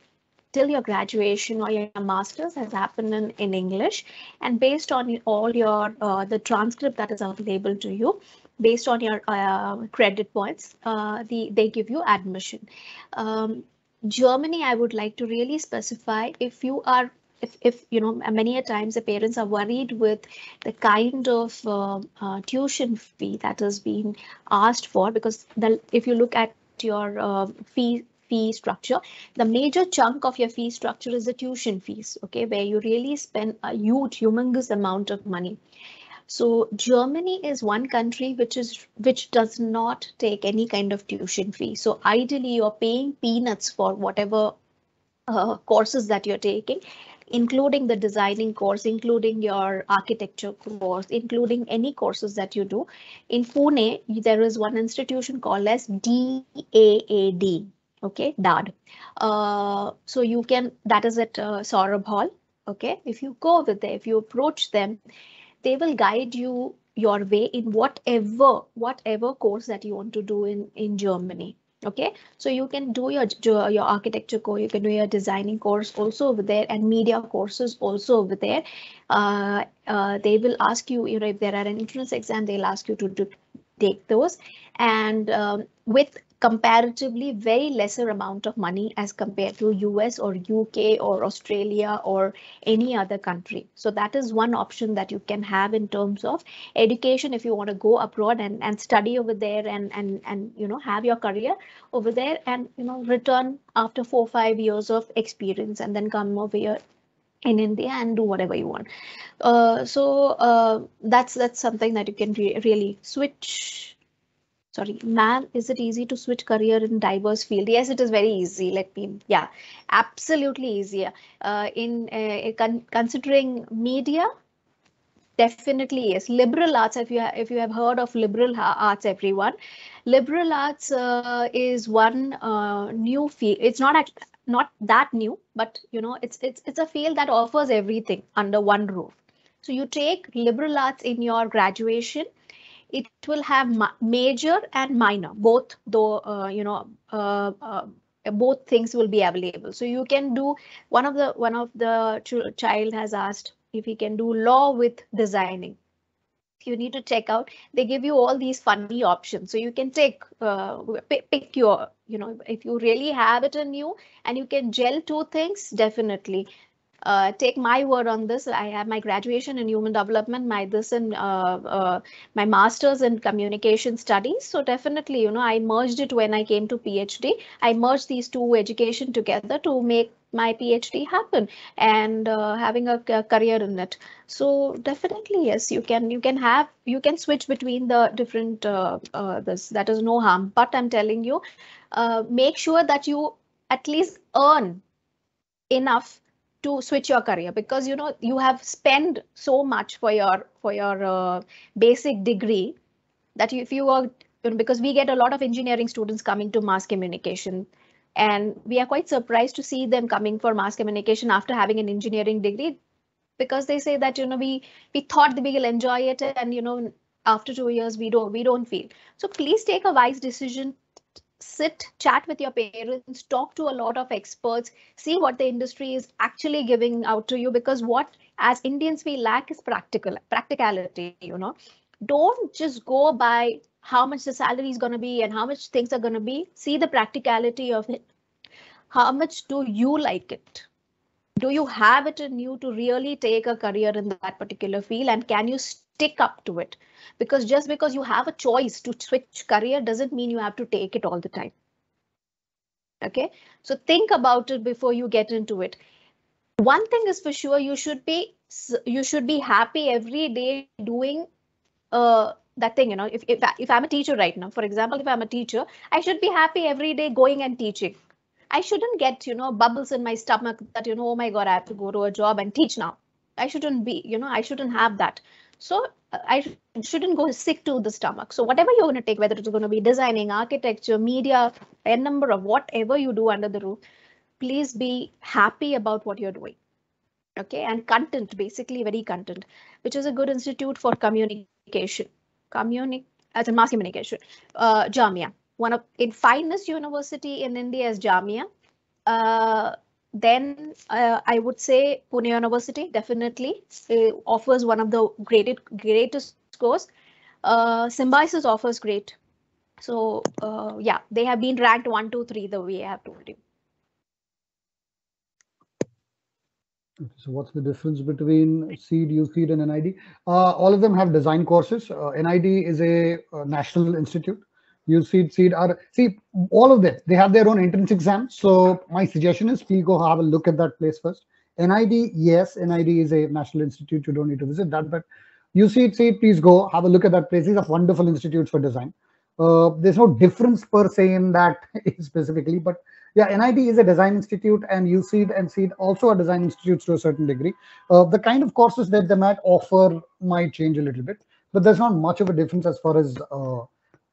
till your graduation or your master's has happened in English. And based on all your the transcript that is available to you, based on your credit points, they give you admission. Germany, I would like to really specify, if you are, if many a times the parents are worried with the kind of tuition fee that has been asked for, because if you look at your fee structure, the major chunk of your fee structure is the tuition fees, okay, where you really spend a humongous amount of money. So Germany is one country which does not take any kind of tuition fee. So ideally, you're paying peanuts for whatever courses that you're taking, including the designing course, including your architecture course, including any courses that you do. In Pune, there is one institution called as DAAD. Okay, DAAD. So you can, that is at Saurabh Hall. Okay, if you go over there, if you approach them, they will guide you your way in whatever course that you want to do in Germany. Okay, so you can do your architecture course, you can do your designing course also over there, and media courses also over there. They will ask you, if there are an entrance exam, they'll ask you to take those, and with comparatively very lesser amount of money as compared to US or UK or Australia or any other country. So that is one option that you can have in terms of education if you want to go abroad and study over there and have your career over there, and return after 4 or 5 years of experience and then come over here in India and do whatever you want. So that's something that you can really switch. Sorry, ma'am, is it easy to switch career in diverse field? Yes, it is very easy. Absolutely easy. Considering media, definitely yes. Liberal arts, if you have heard of liberal arts, everyone, liberal arts is one new field. It's not not that new, but it's a field that offers everything under one roof. So you take liberal arts in your graduation, it will have major and minor, both, though, both things will be available. So you can do, one of the child has asked if he can do law with designing. You need to check out, they give you all these funny options, so you can take pick your, if you really have it in you and you can gel two things, definitely take my word on this. I have my graduation in human development, my master's in communication studies. So definitely, I merged it when I came to PhD. I merged these two education together to make my PhD happen, and having a career in it. So definitely, yes, you can switch between the different this. That is no harm. But I'm telling you, make sure that you at least earn enough to switch your career, because you have spent so much for your basic degree that if you are, because we get a lot of engineering students coming to mass communication, and we are quite surprised to see them coming for mass communication after having an engineering degree, because they say that we thought that we will enjoy it, and after 2 years we don't feel. So please take a wise decision. Sit, chat with your parents, talk to a lot of experts, see what the industry is actually giving out to you, because what as Indians we lack is practicality. Don't just go by how much the salary is going to be and how much things are going to be. See the practicality of it. How much do you like it? Do you have it in you to really take a career in that particular field, and can you stick up to it? Because just because you have a choice to switch career doesn't mean you have to take it all the time. Okay, so think about it before you get into it. One thing is for sure, you should be happy every day doing that thing. If I'm a teacher right now, for example, if I'm a teacher, I should be happy every day going and teaching. I shouldn't get, bubbles in my stomach that, oh my God, I have to go to a job and teach now. I shouldn't be, I shouldn't have that. So I shouldn't go sick to the stomach. So whatever you're going to take, whether it's going to be designing, architecture, media, a number of whatever you do under the roof, please be happy about what you're doing. Okay, and content, basically very content, which is a good institute for communication, as a mass communication. Jamia, one of in finest university in India is Jamia. Then I would say Pune University definitely offers one of the greatest course. Symbiosis offers great. So yeah, they have been ranked 1, 2, 3 the way I have told you. So what's the difference between SEED, USEED, and NID? All of them have design courses. NID is a national institute. USEED, SEED are, see, all of them, they have their own entrance exam. So my suggestion is please go have a look at that place first. NID, yes, NID is a national institute. You don't need to visit that, but USEED, SEED, please go have a look at that place. These are wonderful institutes for design. There's no difference per se in that specifically, but yeah, NID is a design institute, and USEED and SEED also are design institutes to a certain degree. The kind of courses that they might offer might change a little bit, but there's not much of a difference as far as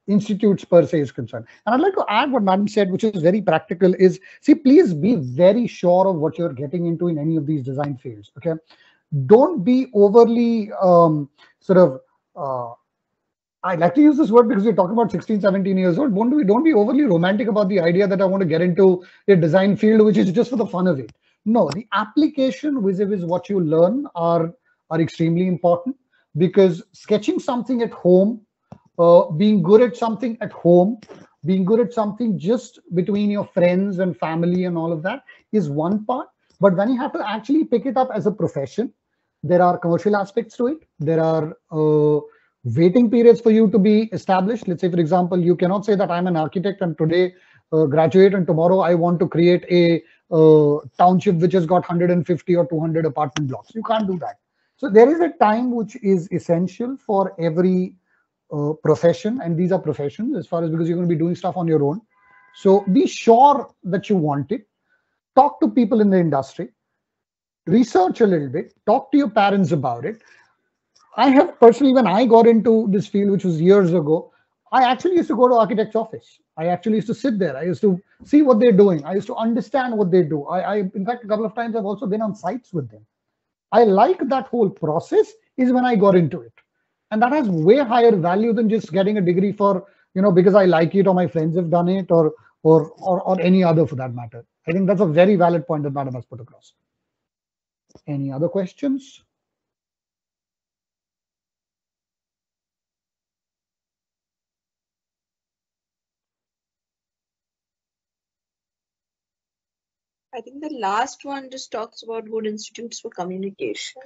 institutes per se is concerned. And I'd like to add what Madam said, which is very practical, is, see, please be very sure of what you're getting into in any of these design fields, okay? Don't be overly I like to use this word because we're talking about 16, 17 years old. Don't be overly romantic about the idea that I want to get into a design field, which is just for the fun of it. No, the application vis-a-vis what you learn are extremely important, because sketching something at home, being good at something at home, being good at something just between your friends and family and all of that is one part. But when you have to actually pick it up as a profession, there are commercial aspects to it. There are waiting periods for you to be established. Let's say, for example, you cannot say that I'm an architect and today graduate and tomorrow I want to create a township which has got 150 or 200 apartment blocks. You can't do that. So there is a time which is essential for every profession, and these are professions as far as, because you're going to be doing stuff on your own. So be sure that you want it. Talk to people in the industry, research a little bit, talk to your parents about it. I have personally, when I got into this field, which was years ago, I actually used to go to architect's office. I actually used to sit there. I used to see what they're doing. I used to understand what they do. In fact, a couple of times I've also been on sites with them. I like that whole process is when I got into it. And that has way higher value than just getting a degree for, because I like it or my friends have done it or any other for that matter. I think that's a very valid point that Madam has put across. Any other questions? I think the last one just talks about good institutes for communication.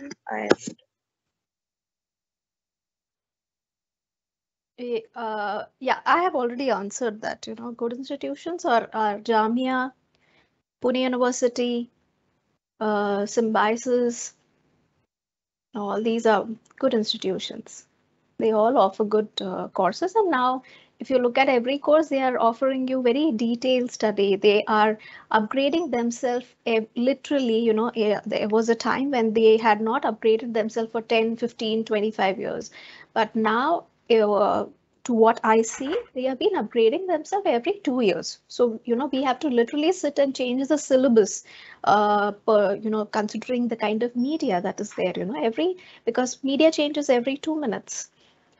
Yeah, I have already answered that. Good institutions are Jamia, Pune University, Symbiosis. All these are good institutions. They all offer good courses, and now if you look at every course, they are offering you very detailed study. They are upgrading themselves literally. There was a time when they had not upgraded themselves for 10, 15, 25 years, but now to what I see, they have been upgrading themselves every 2 years. So, we have to literally sit and change the syllabus, considering the kind of media that is there, because media changes every 2 minutes.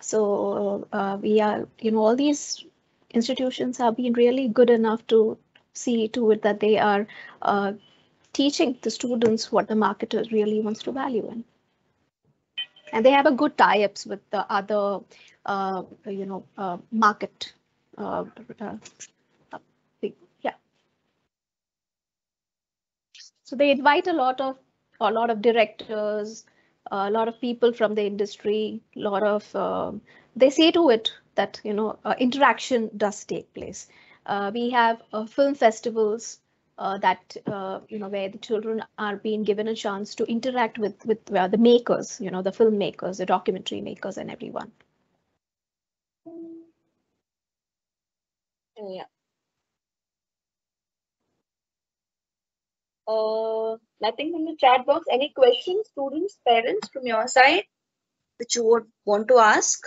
So we are, all these institutions have been really good enough to see to it that they are teaching the students what the market really wants to value in. And they have a good tie-ups with the other, market. Yeah. So they invite a lot of directors, a lot of people from the industry, a lot of, they say to it that, interaction does take place. We have film festivals that, where the children are being given a chance to interact with the makers, the filmmakers, the documentary makers and everyone. Yeah. Nothing in the chat box. Any questions, students, parents from your side, which you would want to ask?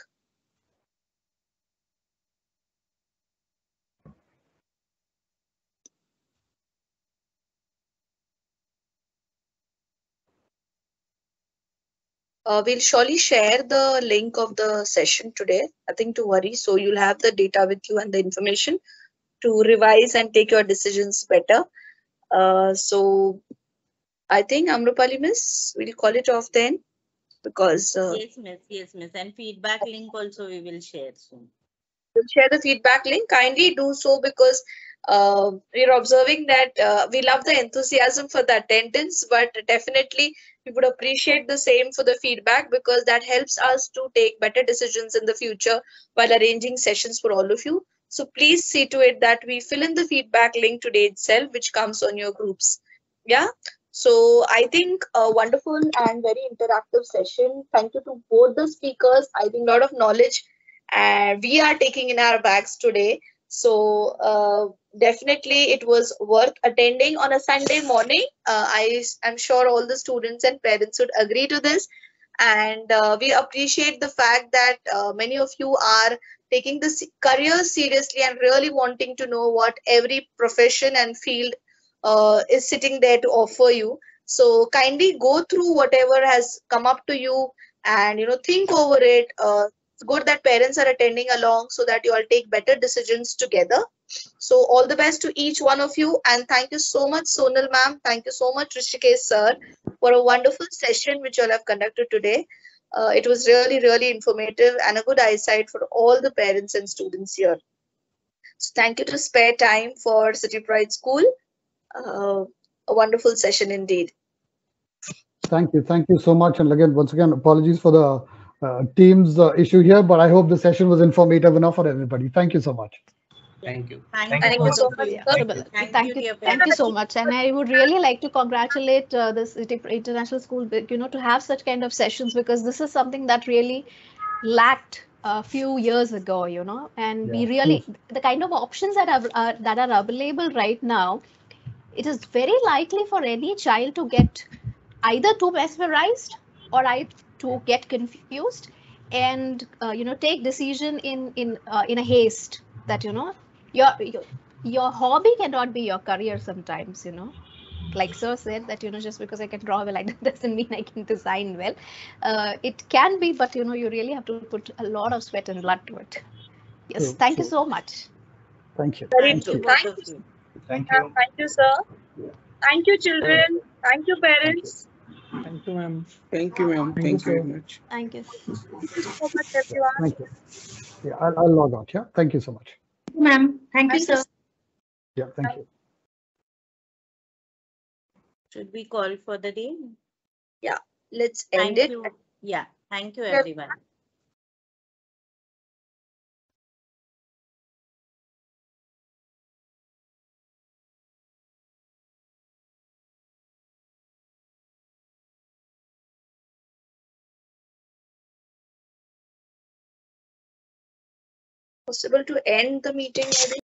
We'll surely share the link of the session today. Nothing to worry. So you'll have the data with you and the information to revise and take your decisions better. So I think Amrupali miss, we'll call it off then, because yes, miss. And feedback link also we will share soon. We'll share the feedback link. Kindly do so, because we're observing that we love the enthusiasm for the attendance, but definitely we would appreciate the same for the feedback, because that helps us to take better decisions in the future while arranging sessions for all of you. So please see to it that we fill in the feedback link today itself, which comes on your groups. Yeah. So I think a wonderful and very interactive session. Thank you to both the speakers. I think a lot of knowledge we are taking in our bags today. So definitely it was worth attending on a Sunday morning. I am sure all the students and parents would agree to this. And we appreciate the fact that many of you are taking this career seriously and really wanting to know what every profession and field is sitting there to offer you. So kindly go through whatever has come up to you and think over it. It's good that parents are attending along so that you all take better decisions together. So all the best to each one of you, and thank you so much Sonal ma'am, thank you so much Rishikesh sir for a wonderful session which you all have conducted today. It was really informative and a good eyesight for all the parents and students here. So thank you to spare time for City Pride School. A wonderful session indeed. Thank you so much, and once again apologies for the Teams issue here, but I hope the session was informative enough for everybody. Thank you so much. Thank you. Thank you so much. Thank you so much, and I would really like to congratulate this international school, to have such kind of sessions, because this is something that really lacked a few years ago, and we really, the kind of options that are available right now, it is very likely for any child to get either too mesmerized or to get confused. and take decision in a haste, that your hobby cannot be your career sometimes. Like sir said, that just because I can draw well, that doesn't mean I can design well. It can be, but you really have to put a lot of sweat and blood to it. Yes, True, thank you true. so much. Thank you. Very Thank true. you. Both Thank of you. you. Thank you. Thank you, sir. Thank you, children. Thank you, parents. Thank you, ma'am. Thank you, ma'am. Thank you very much. Thank you. Thank you so much, everyone. Thank you. Yeah, I'll log out. Yeah. Thank you so much. Ma'am, thank you, sir. Yeah. Thank you. Should we call for the day? Yeah, let's end Thank it. you. Yeah. Thank you, Yes. everyone. Possible to end the meeting, maybe?